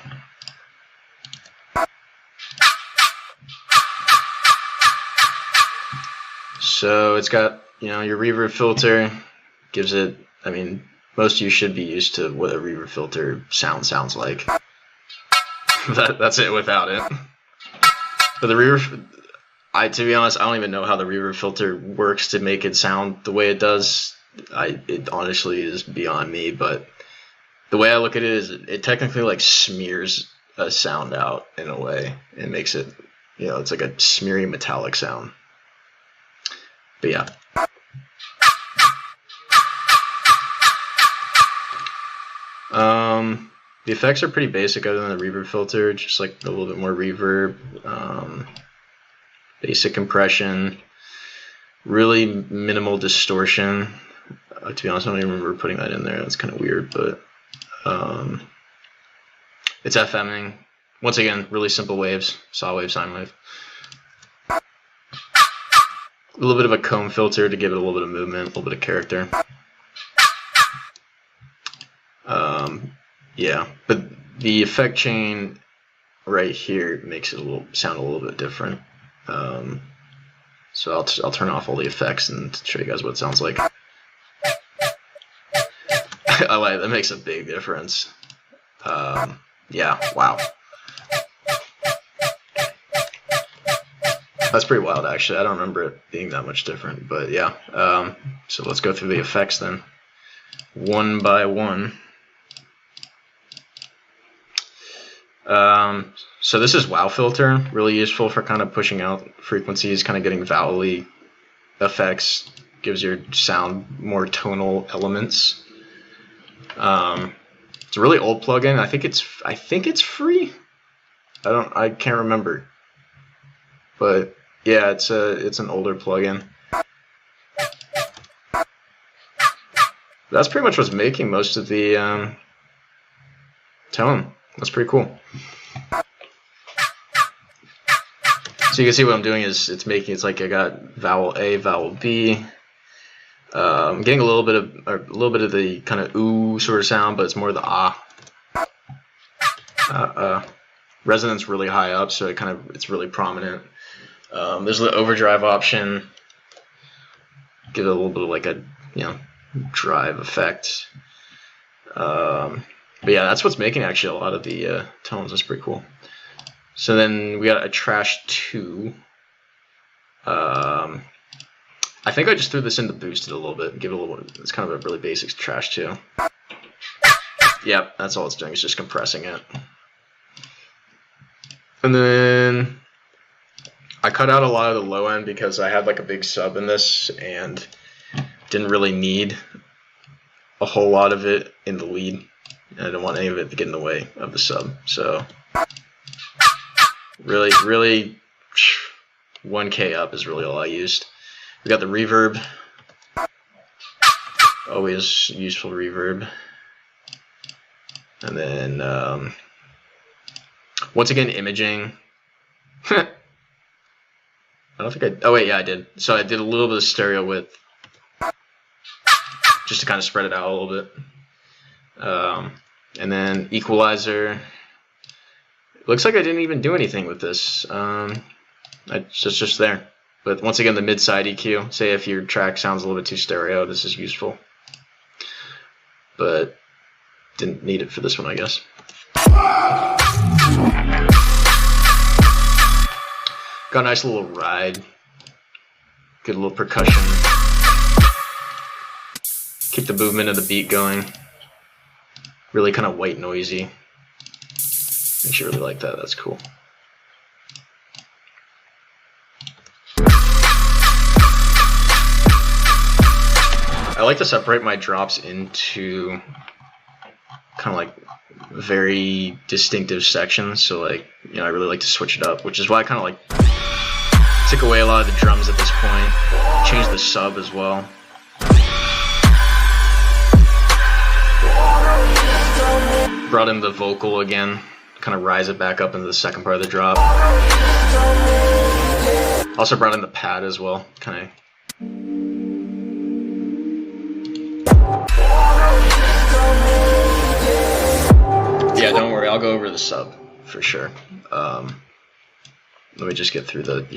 So it's got, your reverb filter, gives it, most of you should be used to what a reverb filter sounds like. That's it without it. But the reverb, to be honest, I don't even know how the reverb filter works to make it sound the way it does. It honestly is beyond me, but the way I look at it is it technically like smears a sound out in a way. It makes it, it's like a smeary metallic sound. But yeah. The effects are pretty basic other than the reverb filter, just like a little bit more reverb, basic compression, really minimal distortion. To be honest, I don't even remember putting that in there. That's kind of weird, but it's FMing. Once again, really simple waves, saw wave, sine wave. A little bit of a comb filter to give it a little bit of movement, a little bit of character. Yeah, but the effect chain right here makes it sound a little bit different. So I'll turn off all the effects and show you guys what it sounds like. I like that, makes a big difference. Yeah, wow. That's pretty wild, actually. I don't remember it being that much different, but yeah. So let's go through the effects then, one by one. So this is wow filter, really useful for kind of pushing out frequencies, kind of getting vowel-y effects, gives your sound more tonal elements. It's a really old plugin. I think it's free. I can't remember. But yeah, it's an older plugin. That's pretty much what's making most of the tone. That's pretty cool. So you can see what I'm doing is it's like I got vowel A, vowel B. I'm getting a little bit of the kind of ooh sort of sound, but it's more the ah. Resonance really high up, so it's really prominent. There's the overdrive option. Give it a little bit of like a drive effect. But yeah, that's what's making actually a lot of the tones. That's pretty cool. So then we got a trash 2. I think I just threw this in to boost it a little bit, give it a little. It's kind of a really basic trash 2. Yep, that's all it's doing. It's just compressing it. And then I cut out a lot of the low end because I had like a big sub in this and didn't really need a whole lot of it in the lead. And I didn't want any of it to get in the way of the sub. So really 1K up is really all I used. We got the reverb. Always useful reverb. And then once again imaging. I don't think oh wait, yeah I did. So I did a little bit of stereo width just to kind of spread it out a little bit. And then equalizer. It looks like I didn't even do anything with this. It's just there. But once again, the mid-side EQ. Say if your track sounds a little bit too stereo, this is useful. But didn't need it for this one, I guess. Got a nice little ride. Good little percussion. Keep the movement of the beat going. Really kind of white noisy. Makes you really like that. That's cool. I like to separate my drops into kind of like very distinctive sections. So like, I really like to switch it up, which is why I kind of like Took away a lot of the drums at this point. Changed the sub as well. Brought in the vocal again, kind of rise it back up into the second part of the drop. Also brought in the pad as well, kind of. Yeah, don't worry, I'll go over the sub for sure. Let me just get through the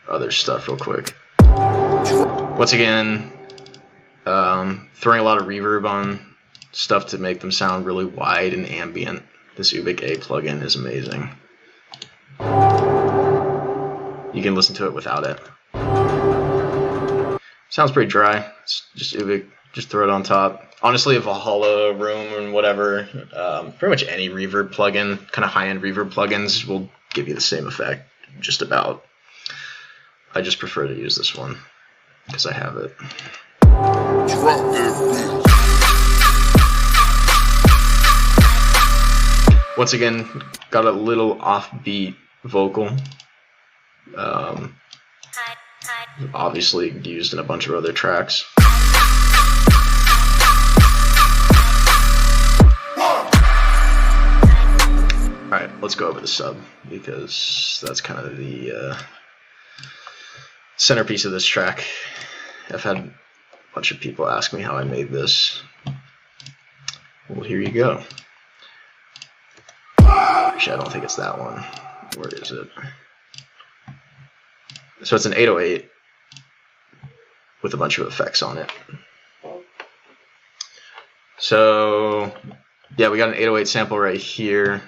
other stuff real quick. Once again, throwing a lot of reverb on stuff to make them sound really wide and ambient. This Ubik A plugin is amazing. You can listen to it without it. Sounds pretty dry. It's just Ubik. Just throw it on top. Honestly, a Valhalla Room and whatever, pretty much any reverb plugin, kind of high-end reverb plugins will give you the same effect, just about. I just prefer to use this one because I have it. Once again, got a little offbeat vocal. Obviously used in a bunch of other tracks. Alright, let's go over the sub, because that's kind of the centerpiece of this track. I've had a bunch of people ask me how I made this. Well, here you go. Actually, I don't think it's that one. Where is it? So it's an 808 with a bunch of effects on it. So, yeah, we got an 808 sample right here.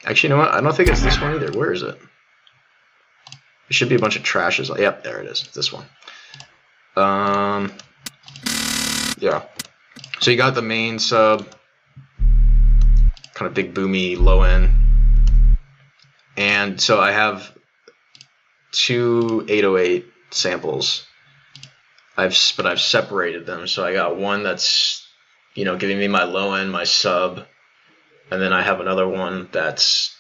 Actually, you know what? I don't think it's this one either. Where is it? It should be a bunch of trashes. Yep, there it is. This one. Yeah. So you got the main sub, kind of big boomy low end, and so I have two 808 samples. I've separated them. So I got one that's, you know, giving me my low end, my sub, and then I have another one that's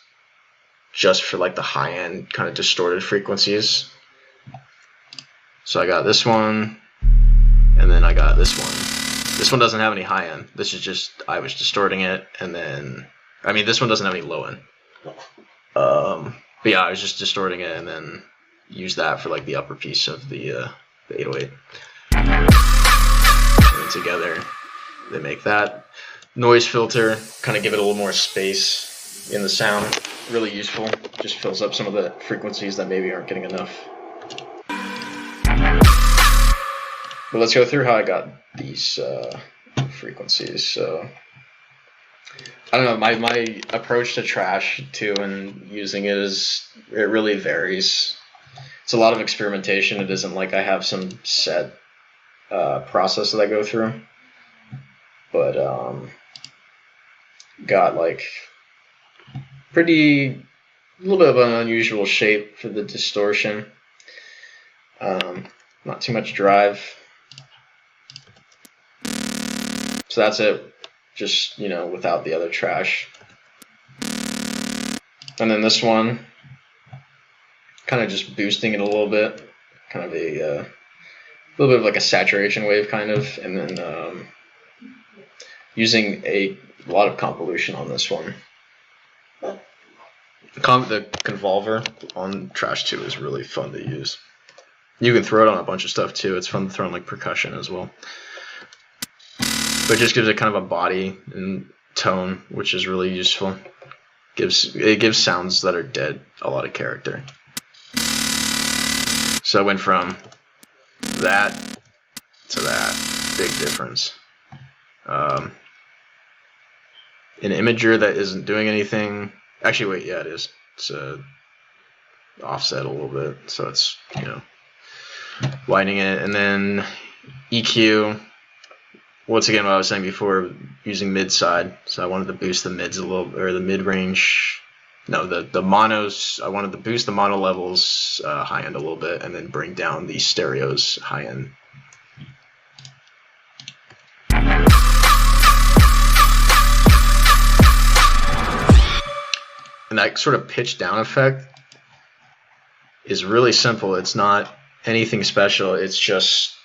just for like the high end kind of distorted frequencies. So I got this one, and then I got this one. This one doesn't have any high end. This is just, I was distorting it, and then, I mean, this one doesn't have any low end. But yeah, I was just distorting it, and then use that for like the upper piece of the 808. And then together, they make that. Noise filter, kind of give it a little more space in the sound. Really useful. Just fills up some of the frequencies that maybe aren't getting enough. But let's go through how I got these frequencies. So I don't know, my approach to trash too and using it is, it really varies. It's a lot of experimentation. It isn't like I have some set process that I go through. But got like a little bit of an unusual shape for the distortion. Not too much drive. So that's it, just, you know, without the other trash. And then this one, kind of just boosting it a little bit, kind of a little bit of like a saturation wave kind of, and then using a lot of convolution on this one. The convolver on Trash 2 is really fun to use. You can throw it on a bunch of stuff too. It's fun to throw on like percussion as well. But it just gives it kind of a body and tone, which is really useful. It gives sounds that are dead a lot of character. So I went from that to that. Big difference. An imager that isn't doing anything. Actually, wait, yeah, it is. It's offset a little bit, so it's, you know, widening it. And then EQ. Once again, what I was saying before, using mid side. So I wanted to boost the mids a little, or the mid range. No, the monos. I wanted to boost the mono levels high end a little bit, and then bring down the stereos high end. And that sort of pitch down effect is really simple. It's not anything special. It's just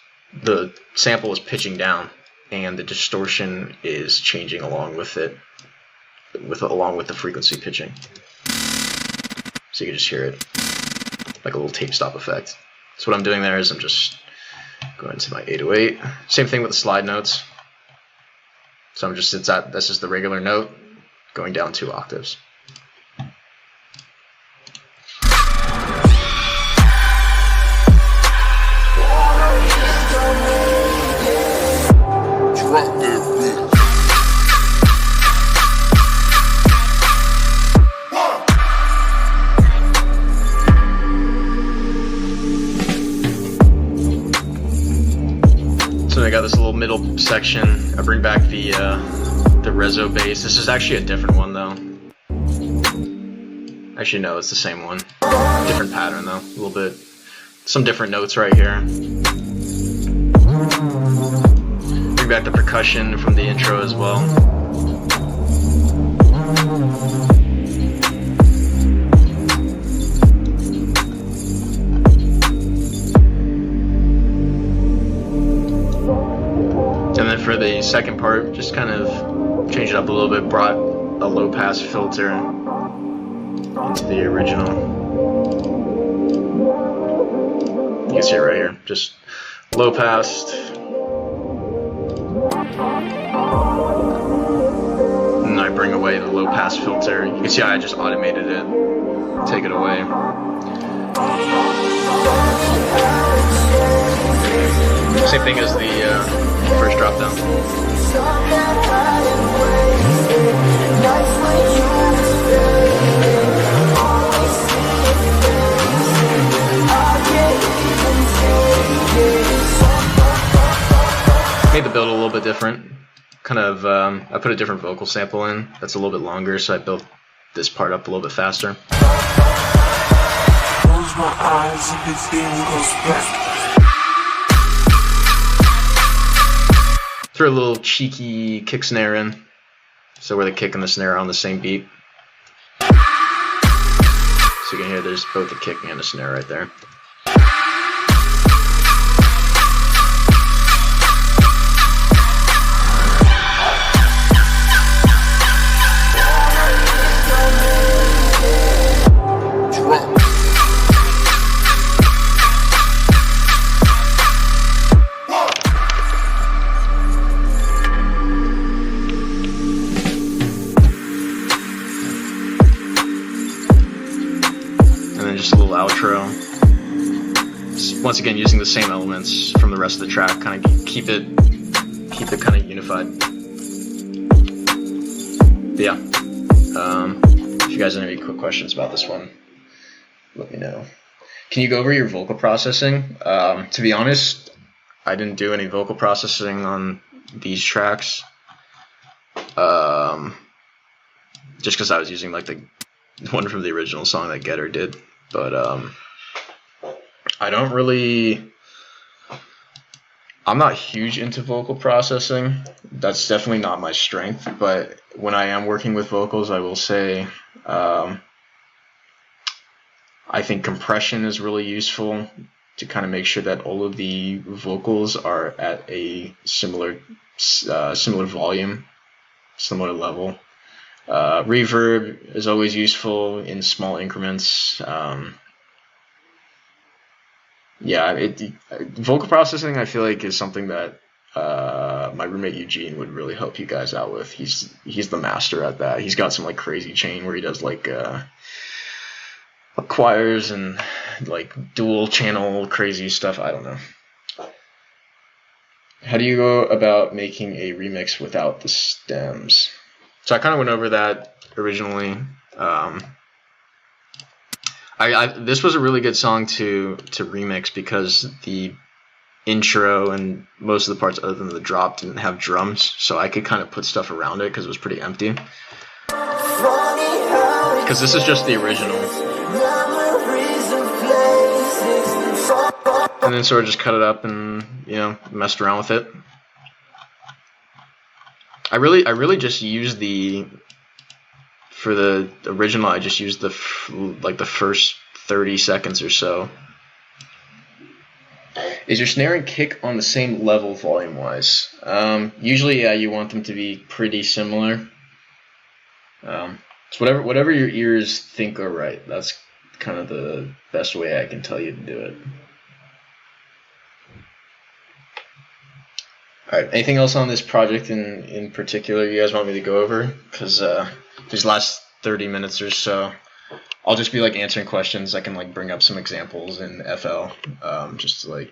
the sample is pitching down, and the distortion is changing along with it, along with the frequency pitching. So you can just hear it like a little tape stop effect. So what I'm doing there is I'm just going to my 808. Same thing with the slide notes. So this is the regular note going down 2 octaves. So I got this little middle section. I bring back the reso bass. This is actually a different one though. Actually no, it's the same one. Different pattern though, a little bit. Some different notes right here. Bring back the percussion from the intro as well. And then for the second part, just kind of change it up a little bit, brought a low pass filter into the original. You can see it right here, just low passed. And I bring away the low pass filter. You can see how I just automated it. Take it away. Same thing as the first drop down. Made the build a little bit different. Kind of, I put a different vocal sample in that's a little bit longer, so I built this part up a little bit faster. Close my eyes and this feeling goes back. Threw a little cheeky kick snare in, so where the kick and the snare are on the same beat. So you can hear there's both the kick and the snare right there. Just a little outro. Once again, using the same elements from the rest of the track, kind of keep it kind of unified. But yeah, if you guys have any quick questions about this one, let me know. Can you go over your vocal processing? To be honest, I didn't do any vocal processing on these tracks, just because I was using like the one from the original song that Getter did. But I don't really, I'm not huge into vocal processing. That's definitely not my strength, but when I am working with vocals, I will say I think compression is really useful to kind of make sure that all of the vocals are at a similar volume, similar level. Reverb is always useful in small increments. Vocal processing I feel like is something that my roommate Eugene would really help you guys out with. He's the master at that. He's got some like crazy chain where he does like choirs and like dual channel crazy stuff. I don't know. How do you go about making a remix without the stems? So I kind of went over that originally. This was a really good song to remix because the intro and most of the parts other than the drop didn't have drums, so I could kind of put stuff around it because it was pretty empty. Because this is just the original. And then sort of just cut it up and, you know, messed around with it. I really just used for the original, I just used the first 30 seconds or so. Is your snare and kick on the same level volume-wise? Usually, yeah, you want them to be pretty similar. So whatever your ears think are right, that's kind of the best way I can tell you to do it. All right. Anything else on this project in particular you guys want me to go over? Because these last 30 minutes or so, I'll just be like answering questions. I can like bring up some examples in FL, just to like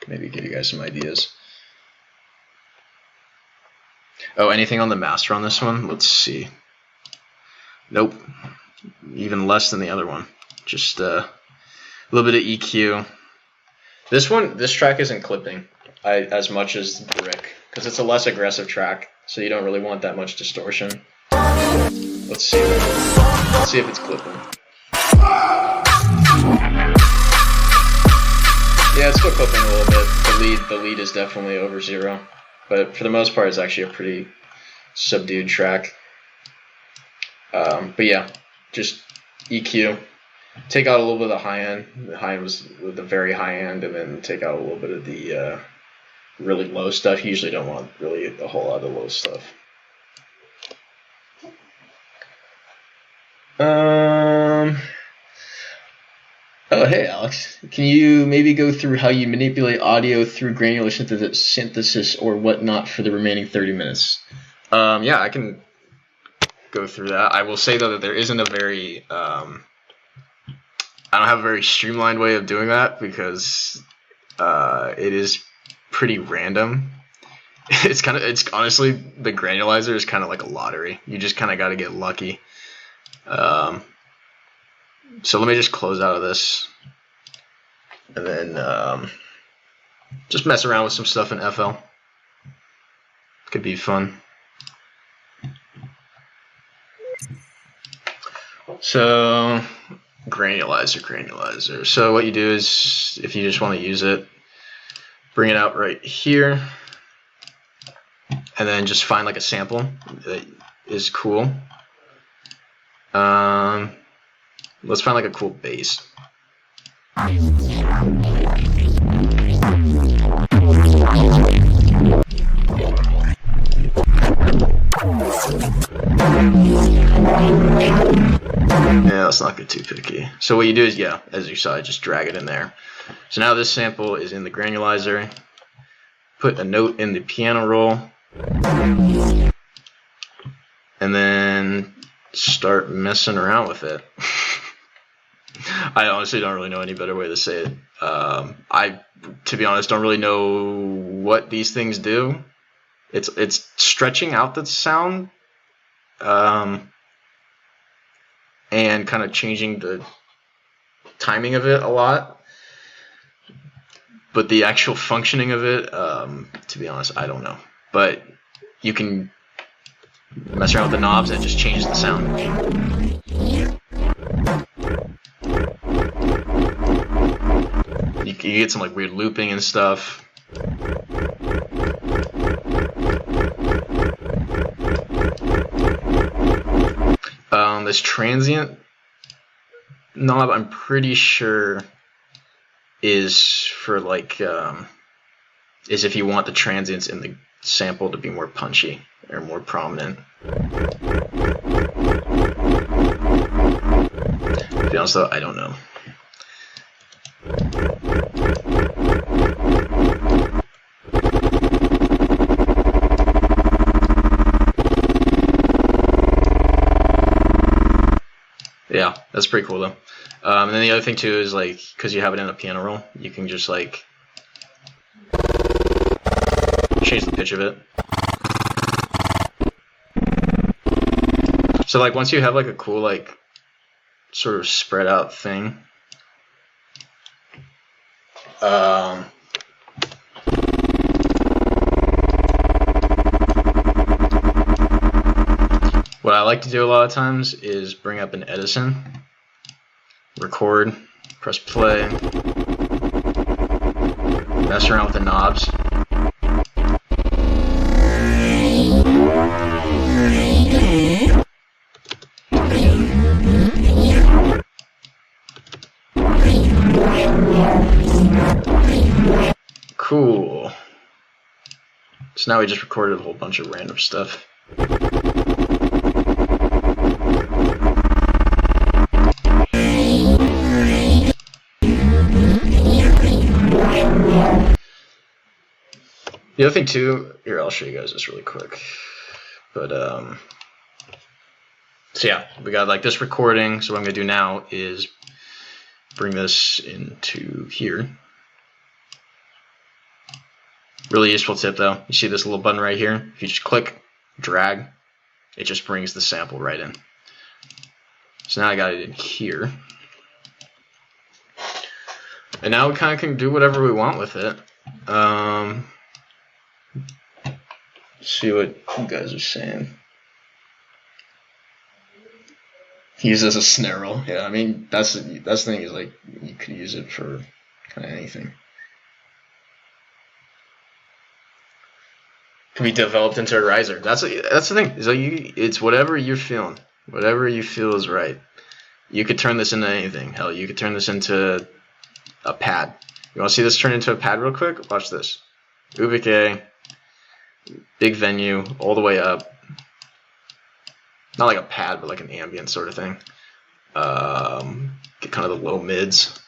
maybe give you guys some ideas. Oh, anything on the master on this one? Let's see. Nope. Even less than the other one. Just a little bit of EQ. This track isn't clipping as much as Brick, because it's a less aggressive track, so you don't really want that much distortion. Let's see. Let's see if it's clipping. Yeah, it's still clipping a little bit. The lead is definitely over 0, but for the most part, it's actually a pretty subdued track. But yeah, just EQ. Take out a little bit of the high end. The high end was the very high end, and then take out a little bit of the really low stuff. You usually don't want really a whole lot of low stuff. Oh, hey, Alex. Can you maybe go through how you manipulate audio through granular synthesis or whatnot for the remaining 30 minutes? Yeah, I can go through that. I will say, though, that there isn't a very... I don't have a very streamlined way of doing that because it is pretty random. It's honestly, the granulizer is kind of like a lottery. You just kind of got to get lucky. So let me just close out of this and then just mess around with some stuff in FL. Could be fun. So granulizer. So what you do is, if you just want to use it, bring it out right here, and then just find like a sample that is cool. Let's find like a cool bass. Yeah, let's not get too picky. So what you do is, yeah, as you saw, just drag it in there. So now this sample is in the granulizer. Put a note in the piano roll. And then start messing around with it. I honestly don't really know any better way to say it. I, to be honest, don't really know what these things do. It's stretching out the sound, and kind of changing the timing of it a lot. But the actual functioning of it, to be honest, I don't know. But you can mess around with the knobs and just change the sound. You get some like weird looping and stuff. This transient knob, I'm pretty sure, is for like is if you want the transients in the sample to be more punchy or more prominent. To be honest though, I don't know. Yeah, that's pretty cool though. And then the other thing too is, like, because you have it in a piano roll, you can just like change the pitch of it. So like once you have like a cool like sort of spread out thing, what I like to do a lot of times is bring up an Edison, record, press play, mess around with the knobs. Cool. So now we just recorded a whole bunch of random stuff. The other thing too, here I'll show you guys this really quick. But so yeah, we got like this recording. So what I'm gonna do now is bring this into here. Really useful tip though. You see this little button right here? If you just click, drag, it just brings the sample right in. So now I got it in here. And now we kind of can do whatever we want with it. See what you guys are saying. Use as a snare roll. Yeah, I mean that's the thing is like you could use it for kind of anything. Can be developed into a riser. That's the thing. Is like it's whatever you're feeling, whatever you feel is right. You could turn this into anything. Hell, you could turn this into a pad. You want to see this turn into a pad real quick? Watch this. Ubike, big venue, all the way up. Not like a pad, but like an ambient sort of thing. Get kind of the low mids.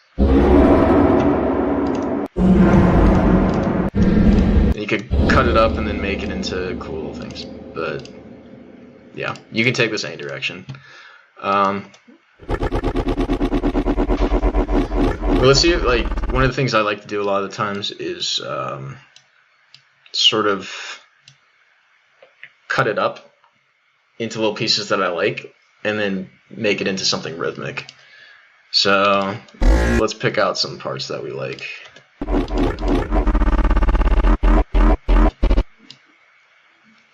And you could cut it up and then make it into cool little things. But yeah, you can take this any direction. But let's see, like one of the things I like to do a lot of the times is sort of cut it up into little pieces that I like, and then make it into something rhythmic. So let's pick out some parts that we like.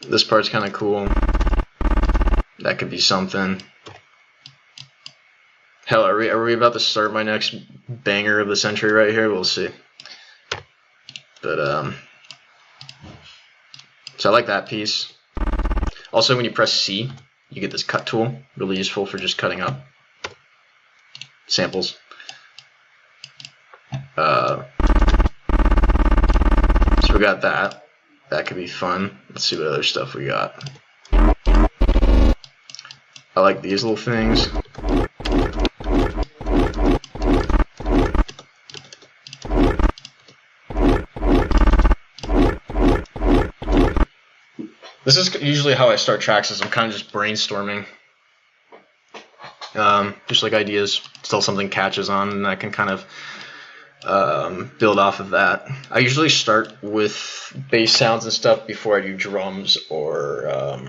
This part's kind of cool. That could be something. Hell, are we about to start my next banger of the century right here? We'll see. But so I like that piece. Also, when you press C, you get this cut tool, really useful for just cutting up samples. So we got that. That could be fun. Let's see what other stuff we got. I like these little things. This is usually how I start tracks, is I'm kind of just brainstorming. Just like ideas, till something catches on, and I can kind of build off of that. I usually start with bass sounds and stuff before I do drums or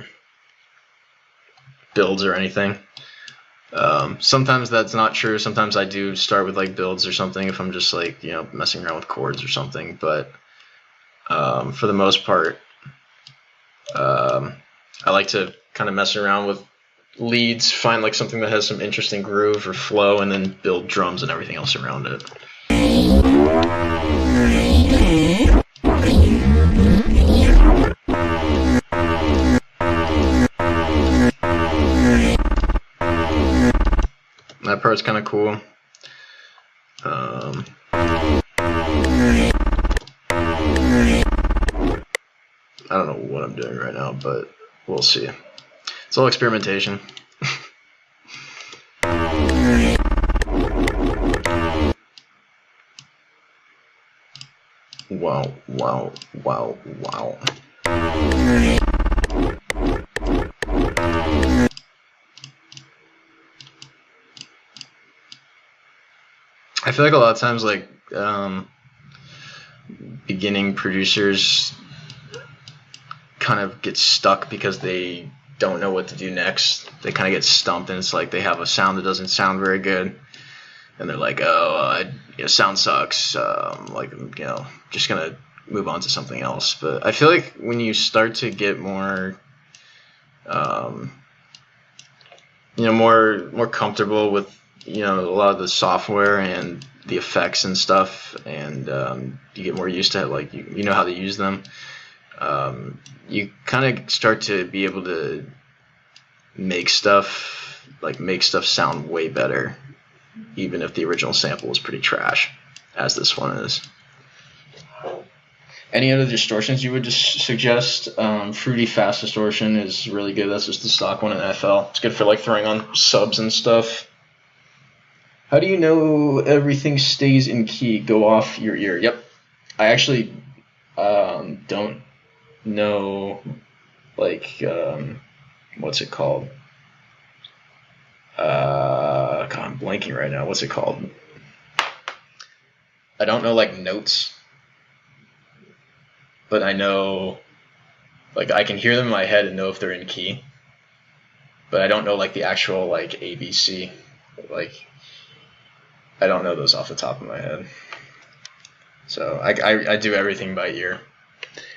builds or anything. Sometimes that's not true. Sometimes I do start with like builds or something if I'm just like, you know, messing around with chords or something. But for the most part, I like to kind of mess around with leads, find like something that has some interesting groove or flow, and then build drums and everything else around it. That part's kind of cool. I don't know what I'm doing right now, but we'll see. It's all experimentation. Wow, wow, wow, wow. I feel like a lot of times, like, beginning producers kind of get stuck because they don't know what to do next. They kind of get stumped, and it's like they have a sound that doesn't sound very good, and they're like, "Oh, sound sucks. Like, you know, just gonna move on to something else." But I feel like when you start to get more, more comfortable with, a lot of the software and the effects and stuff, and you get more used to it, like you know how to use them. You kind of start to be able to make stuff sound way better, even if the original sample was pretty trash. as this one is. Any other distortions you would just suggest? Fruity Fast Distortion is really good. That's just the stock one in FL. It's good for like throwing on subs and stuff. How do you know everything stays in key? Go off your ear. Yep. I actually don't know, like, what's it called? God, I'm blanking right now. What's it called? I don't know, like, notes. But I know, like, I can hear them in my head and know if they're in key. But I don't know, like, the actual, like, ABC. Like, I don't know those off the top of my head. So I do everything by ear.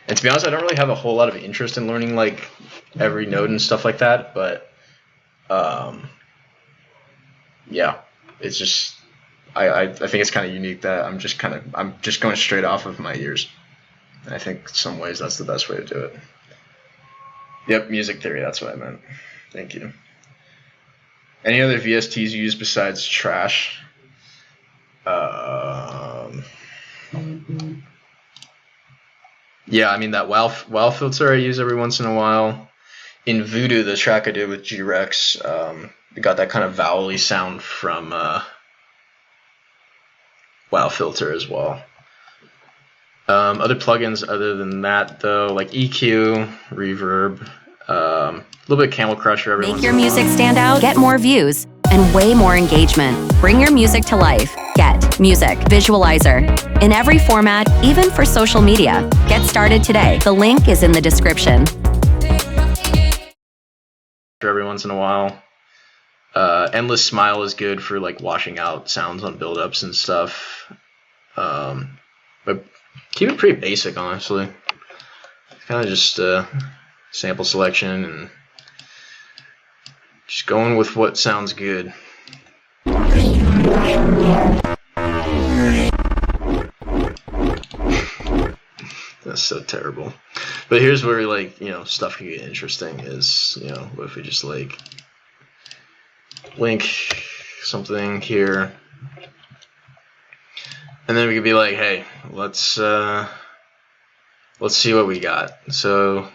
And to be honest, I don't really have a whole lot of interest in learning, like, every note and stuff like that. But, yeah, it's just, I think it's kind of unique that I'm just going straight off of my ears. And I think in some ways that's the best way to do it. Yep, music theory, that's what I meant. Thank you. Any other VSTs you use besides trash? Yeah, I mean, that wow filter I use every once in a while. In Voodoo, the track I did with G-Rex, we got that kind of vowel-y sound from wow filter as well. Other plugins other than that, though, like EQ, reverb, a little bit of Camel Crusher every once in a while. Make your music stand out, get more views, and way more engagement. Bring your music to life. Get Music Visualizer. In every format, even for social media. Get started today. The link is in the description. Every once in a while. Endless Smile is good for like washing out sounds on build-ups and stuff. But keep it pretty basic, honestly. Kind of just sample selection and just going with what sounds good. That's so terrible. But here's where, like, you know, stuff can get interesting is, you know, what if we just like link something here, and then we could be like, hey, let's see what we got. So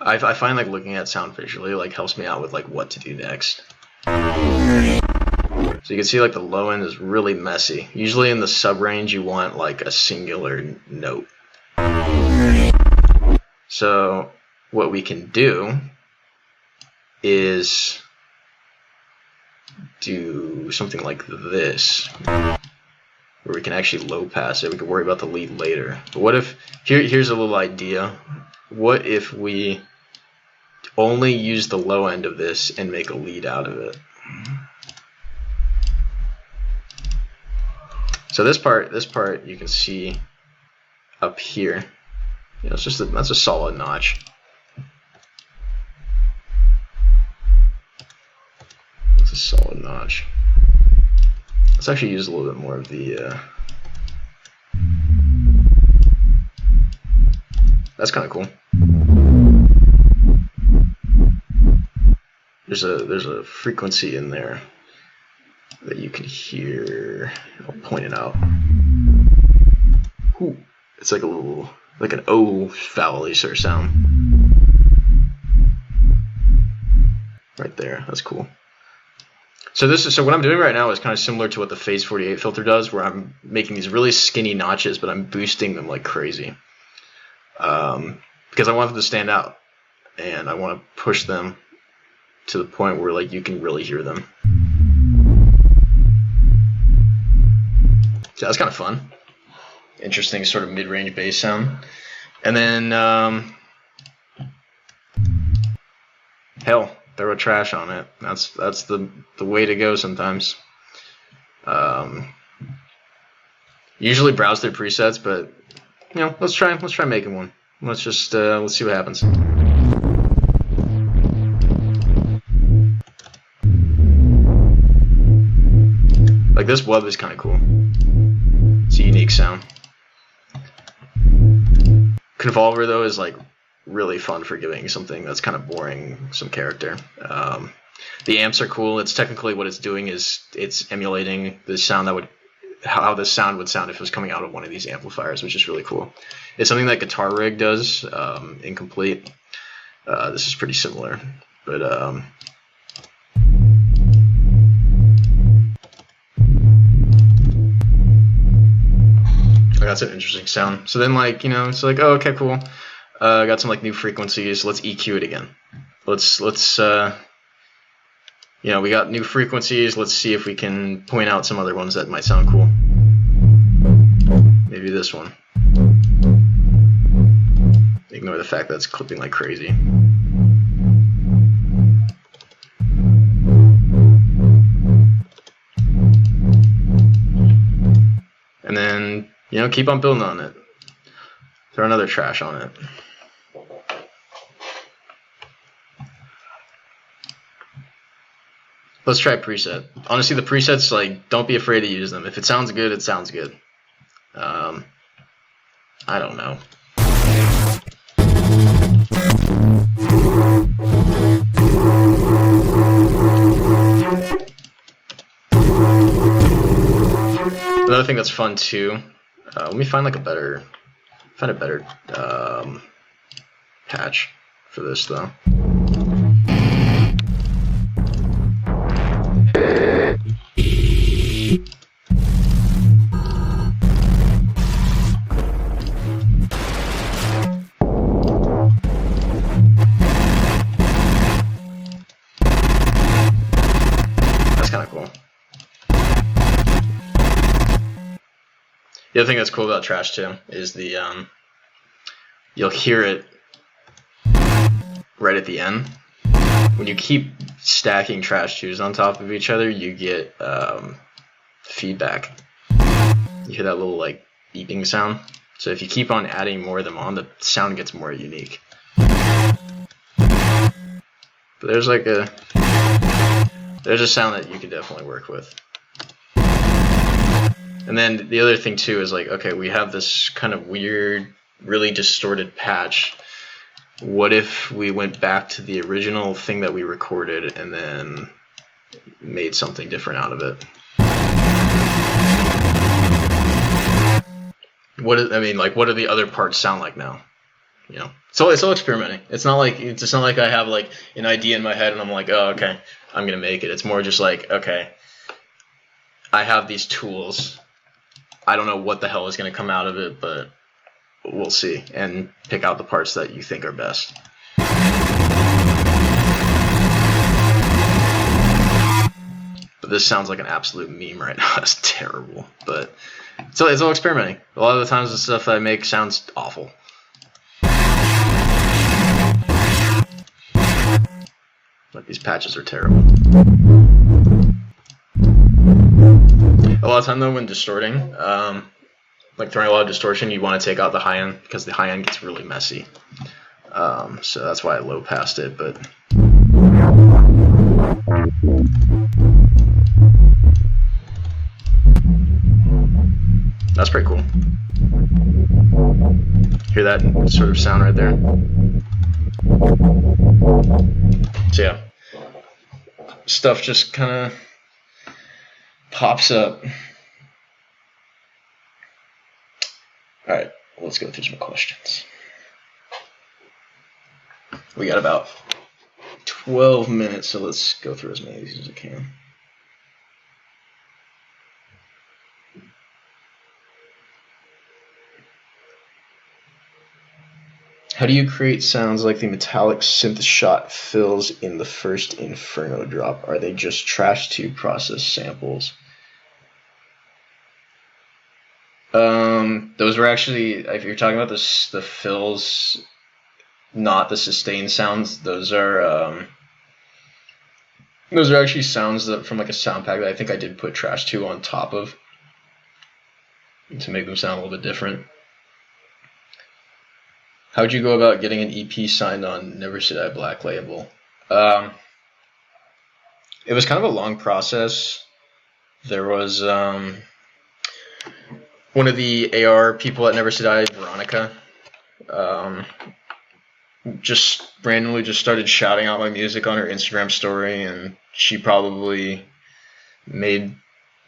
I find like looking at sound visually like helps me out with like what to do next. So you can see like the low end is really messy. Usually in the sub range you want like a singular note. So what we can do is do something like this, where we can actually low pass it. We can worry about the lead later. But what if, here's a little idea. What if we only use the low end of this and make a lead out of it? So this part you can see up here. You know, it's just that's a solid notch. That's a solid notch. Let's actually use a little bit more of the. That's kind of cool. There's a frequency in there that you can hear. I'll point it out. Ooh, it's like a little, like an O vowel-y sort of sound. Right there. That's cool. So what I'm doing right now is kind of similar to what the Phase 48 filter does, where I'm making these really skinny notches, but I'm boosting them like crazy. Because I want them to stand out, and I want to push them to the point where like you can really hear them. So that's kind of fun. Interesting sort of mid-range bass sound. And then hell, throw a trash on it. That's the way to go sometimes. Usually browse through presets, but you know, let's try making one. Let's just let's see what happens. Like this wub is kind of cool. It's a unique sound. Convolver though is like really fun for giving something that's kind of boring some character. The amps are cool. It's technically what it's doing is it's emulating the sound that would how the sound would sound if it was coming out of one of these amplifiers, which is really cool. It's something that Guitar Rig does, Incomplete. This is pretty similar, but that's an interesting sound. So then, like, you know, it's like, oh, okay, cool. I got some like new frequencies. Let's EQ it again. Let's you know, we got new frequencies. Let's see if we can point out some other ones that might sound cool. Maybe this one. Ignore the fact that it's clipping like crazy. And then, you know, keep on building on it. Throw another trash on it. Let's try preset. Honestly, the presets, like, don't be afraid to use them. If it sounds good, it sounds good. I don't know. Another thing that's fun too. Let me find like a better patch for this though. That's kind of cool. The other thing that's cool about trash too is the you'll hear it right at the end. When you keep stacking trash twos on top of each other, you get feedback. You hear that little like beeping sound. So if you keep on adding more of them on, the sound gets more unique. But there's a sound that you could definitely work with. And then the other thing too is like, okay, we have this kind of weird, really distorted patch. What if we went back to the original thing that we recorded and then made something different out of it? What do the other parts sound like now? You know, so it's all experimenting. It's not like I have like an idea in my head and I'm like, oh, okay, I'm gonna make it. It's more just like, okay, I have these tools. I don't know what the hell is gonna come out of it, but we'll see, and pick out the parts that you think are best. But this sounds like an absolute meme right now. That's terrible. But so it's all experimenting. A lot of the times the stuff I make sounds awful. But these patches are terrible. A lot of time though, when distorting, like throwing a lot of distortion, you want to take out the high end because the high end gets really messy. So that's why I low passed it, but that's pretty cool. Hear that sort of sound right there? So yeah, stuff just kind of pops up. Alright, let's go through some questions. We got about 12 minutes, so let's go through as many of these as I can. How do you create sounds like the metallic synth shot fills in the first Inferno drop? Are they just trash tube process samples? Those were actually, if you're talking about the fills, not the sustained sounds, those are actually sounds that from like a sound pack that I think I did put trash tube on top of to make them sound a little bit different. How'd you go about getting an EP signed on Never Say Die Black label? It was kind of a long process. There was one of the AR people at Never Say Die, Veronica, just randomly just started shouting out my music on her Instagram story, and she probably made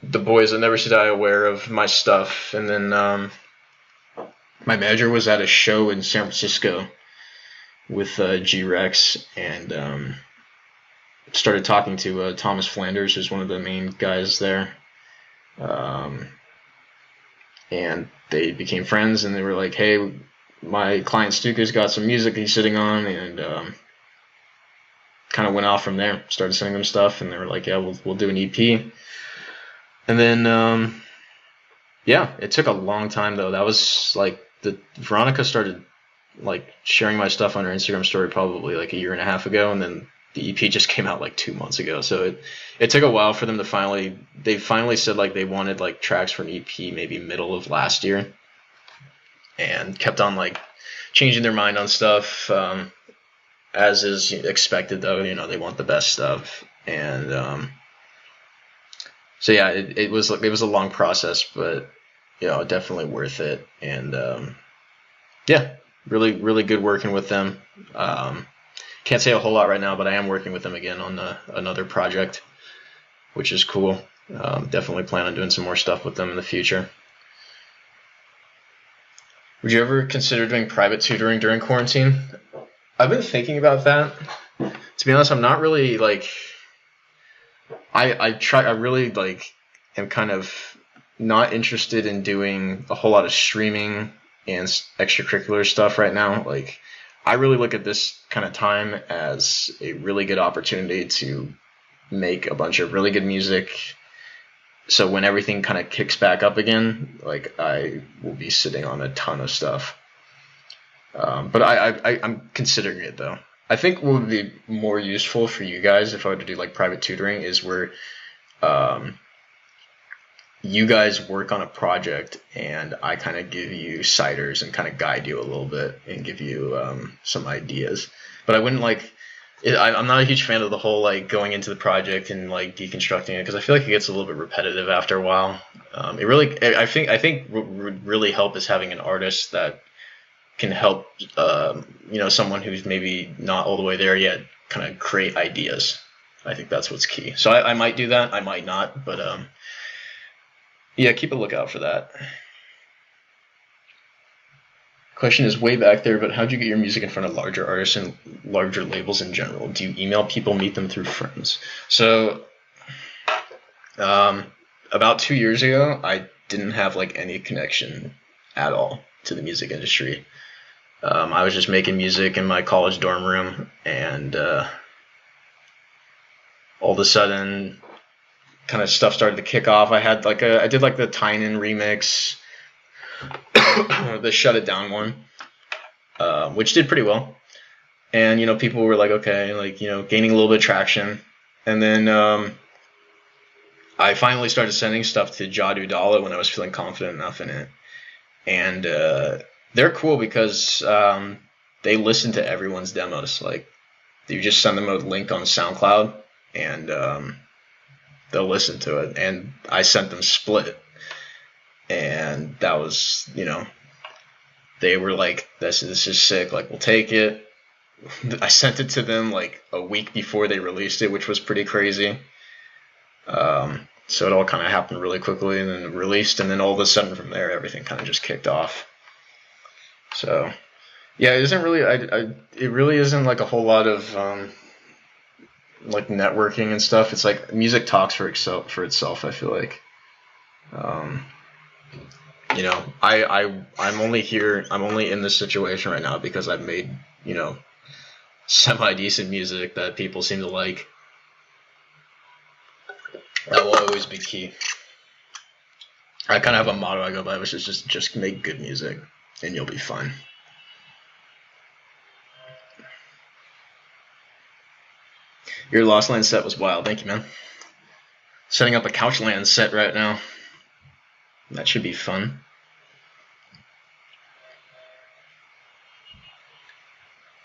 the boys at Never Say Die aware of my stuff, and then my manager was at a show in San Francisco with G-Rex, and started talking to Thomas Flanders, who's one of the main guys there. And they became friends, and they were like, hey, my client Stuca's got some music he's sitting on, and kind of went off from there. Started sending them stuff, and they were like, yeah, we'll do an EP. And then, yeah, it took a long time, though. That was, like, Veronica started, like, sharing my stuff on her Instagram story probably, like, a year and a half ago, and then the EP just came out, like, 2 months ago. So it took a while for them to they finally said, like, they wanted, like, tracks for an EP maybe middle of last year, and kept on, like, changing their mind on stuff, as is expected, though. You know, they want the best stuff, and so yeah, it was a long process, but you know, definitely worth it. And yeah, really, really good working with them. Can't say a whole lot right now, but I am working with them again on another project, which is cool. Definitely plan on doing some more stuff with them in the future. Would you ever consider doing private tutoring during quarantine? I've been thinking about that. To be honest, I'm not really like. I really like am kind of not interested in doing a whole lot of streaming and extracurricular stuff right now. Like, I really look at this kind of time as a really good opportunity to make a bunch of really good music. So when everything kind of kicks back up again, like, I will be sitting on a ton of stuff. But I'm considering it, though. I think what would be more useful for you guys if I were to do like private tutoring is where you guys work on a project and I kind of give you ciders and kind of guide you a little bit and give you some ideas. But I wouldn't I'm not a huge fan of the whole like going into the project and like deconstructing it, because I feel like it gets a little bit repetitive after a while. I think what would really help is having an artist that can help someone who's maybe not all the way there yet kind of create ideas. I think that's what's key. So I might do that, I might not, but yeah, keep a lookout for that. Question is way back there, but how'd you get your music in front of larger artists and larger labels in general? Do you email people, meet them through friends? So about 2 years ago, I didn't have like any connection at all to the music industry. I was just making music in my college dorm room, and all of a sudden, kind of stuff started to kick off. I did like the Tynan remix, the Shut It Down one, which did pretty well, and people were like, okay, like gaining a little bit of traction, and then I finally started sending stuff to Jadu Dalla when I was feeling confident enough in it, and they're cool because they listen to everyone's demos. Like, you just send them a link on SoundCloud, and they'll listen to it. And I sent them Split, and that was, they were like, this is sick. Like, we'll take it. I sent it to them like a week before they released it, which was pretty crazy. So it all kind of happened really quickly, and then released, and then all of a sudden from there, everything kind of just kicked off. So, yeah, it isn't really. It really isn't like a whole lot of like networking and stuff. It's like music talks for itself. I feel like, I'm only here. I'm only in this situation right now because I've made semi decent music that people seem to like. That will always be key. I kind of have a motto I go by, which is just make good music, and you'll be fine. Your Lost Land set was wild. Thank you, man. Setting up a Couchland set right now. That should be fun.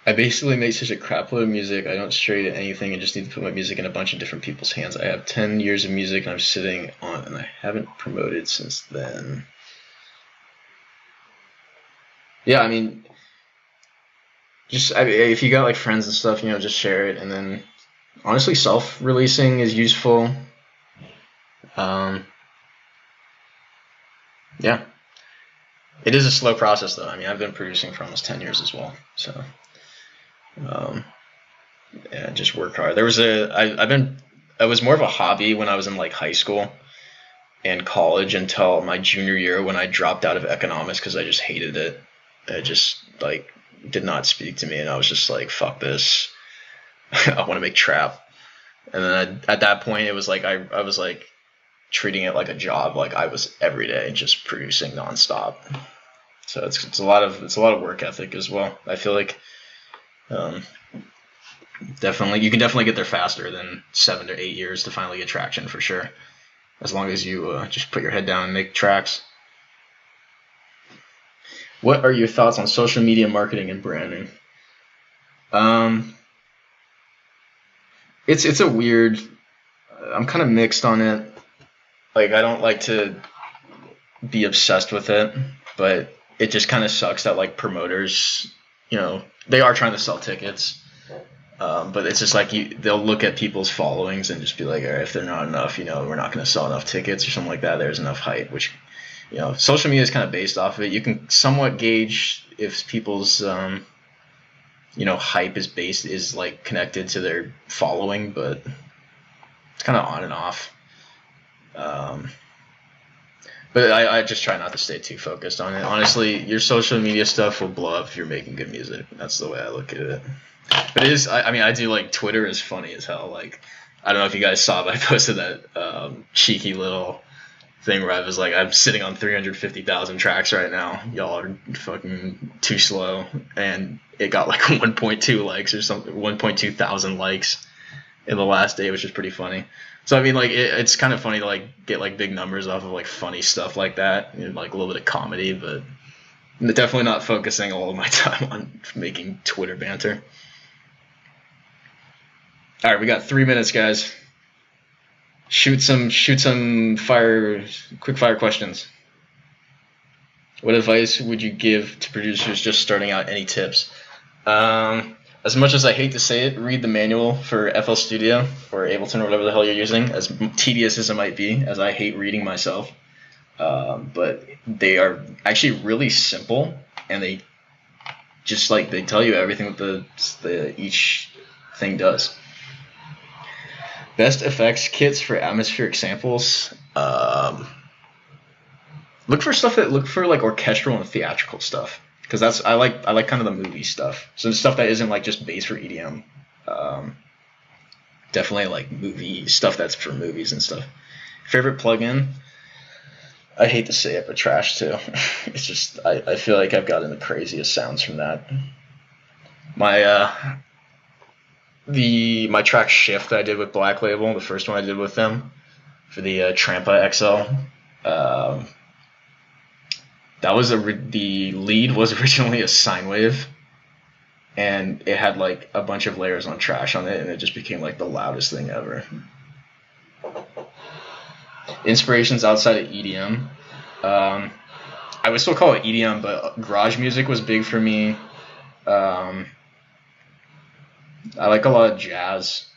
I basically make such a crap load of music, I don't stray to anything and just need to put my music in a bunch of different people's hands. I have 10 years of music and I'm sitting on, and I haven't promoted since then. Yeah, I mean, if you got like friends and stuff, just share it. And then honestly, self-releasing is useful. Yeah. It is a slow process, though. I mean, I've been producing for almost 10 years as well. So, um, yeah, just work hard. I was more of a hobby when I was in like high school and college until my junior year when I dropped out of economics because I just hated it. It just like did not speak to me, and I was just like, fuck this. I want to make trap. And then at that point, it was like I was like treating it like a job. Like I was every day just producing nonstop. So it's a lot of work ethic as well. I feel like definitely you can definitely get there faster than 7 to 8 years to finally get traction for sure. As long as you just put your head down and make tracks. What are your thoughts on social media marketing and branding? It's a weird. I'm kind of mixed on it. Like I don't like to be obsessed with it, but it just kind of sucks that like promoters, they are trying to sell tickets, but it's just like they'll look at people's followings and just be like, all right, if they're not enough, we're not going to sell enough tickets or something like that. There's enough hype, which social media is kind of based off of it. You can somewhat gauge if people's hype is like connected to their following, but it's kind of on and off. But I just try not to stay too focused on it. Honestly, your social media stuff will blow up if you're making good music. That's the way I look at it. But it is, I do like Twitter is funny as hell. Like, I don't know if you guys saw, but I posted that cheeky little thing where I was like, I'm sitting on 350,000 tracks right now. Y'all are fucking too slow. And it got like 1.2 likes or something, 1.2 thousand likes in the last day, which is pretty funny. So I mean, like it's kind of funny to like get like big numbers off of like funny stuff like that, and like a little bit of comedy, but definitely not focusing all of my time on making Twitter banter. All right, we got 3 minutes, guys. Shoot some quick fire questions. What advice would you give to producers just starting out? Any tips? As much as I hate to say it, read the manual for FL Studio or Ableton or whatever the hell you're using, as tedious as it might be, as I hate reading myself. But they are actually really simple, and they just like they tell you everything that the each thing does. Best effects kits for atmospheric samples. Look for like orchestral and theatrical stuff. Because I like kind of the movie stuff. So the stuff that isn't like just bass for EDM. Definitely like movie stuff that's for movies and stuff. Favorite plugin? I hate to say it, but Trash too. It's just I feel like I've gotten the craziest sounds from that. My track Shift that I did with Black Label, the first one I did with them for the Trampa XL. That was the lead was originally a sine wave, and it had like a bunch of layers on Trash on it, and it just became like the loudest thing ever. Inspirations outside of EDM. I would still call it EDM, but garage music was big for me. I like a lot of jazz.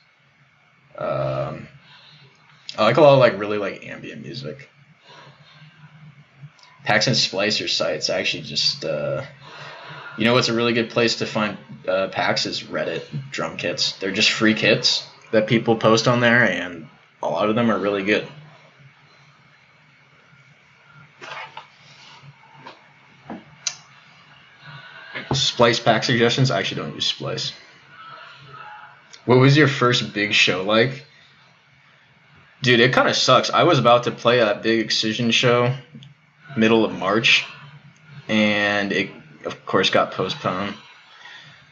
I like a lot of like really like ambient music. Packs and Splicer sites. I actually just, what's a really good place to find packs is Reddit drum kits. They're just free kits that people post on there, and a lot of them are really good. Splice pack suggestions? I actually don't use Splice. What was your first big show like? Dude, it kind of sucks. I was about to play that big Excision show middle of March, and it of course got postponed,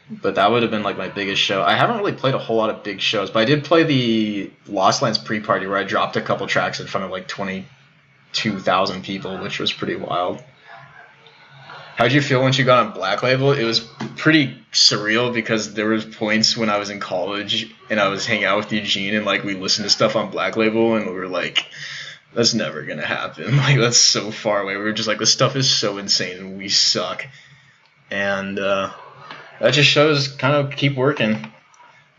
but that would have been like my biggest show. I haven't really played a whole lot of big shows, but I did play the Lost Lands pre-party where I dropped a couple tracks in front of like 22,000 people, which was pretty wild. How'd you feel once you got on Black Label? It was pretty surreal because there was points when I was in college and I was hanging out with Eugene and like we listened to stuff on Black Label and we were like, that's never gonna happen. Like that's so far away. We were just like, this stuff is so insane and we suck. And that just shows kind of keep working.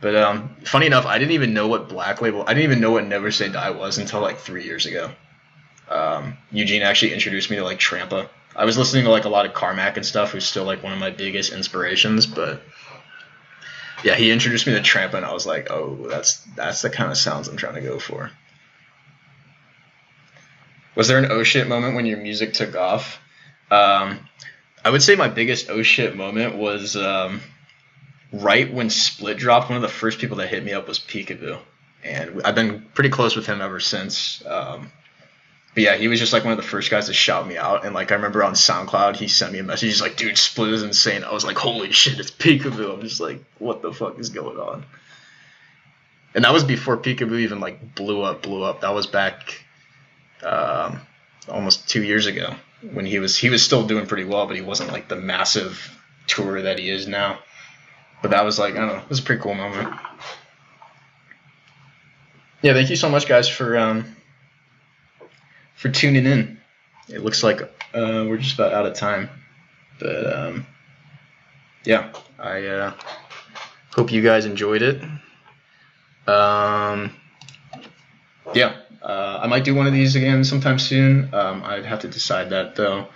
But funny enough, I didn't even know what Black Label. I didn't even know what Never Say Die was until like 3 years ago. Eugene actually introduced me to like Trampa. I was listening to like a lot of Carmack and stuff, who's still like one of my biggest inspirations, but yeah, he introduced me to Trampa, and I was like, oh, that's the kind of sounds I'm trying to go for. Was there an oh shit moment when your music took off? I would say my biggest oh shit moment was right when Split dropped. One of the first people that hit me up was Peekaboo, and I've been pretty close with him ever since. But yeah, he was just like one of the first guys to shout me out. And like I remember on SoundCloud, he sent me a message. He's like, dude, Split is insane. I was like, holy shit, it's Peekaboo. I'm just like, what the fuck is going on? And that was before Peekaboo even like blew up. That was back almost 2 years ago when he was still doing pretty well, but he wasn't like the massive tour that he is now. But that was like, I don't know, it was a pretty cool moment. Yeah, thank you so much, guys, for tuning in. It looks like we're just about out of time, but yeah, I hope you guys enjoyed it. Yeah, I might do one of these again sometime soon. I'd have to decide that though.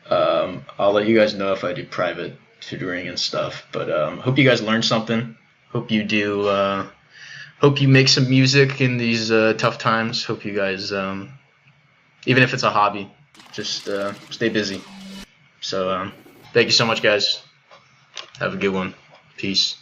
I'll let you guys know if I do private tutoring and stuff. But hope you guys learned something. Hope you do. Hope you make some music in these tough times. Hope you guys. Even if it's a hobby, just stay busy. So thank you so much, guys. Have a good one. Peace.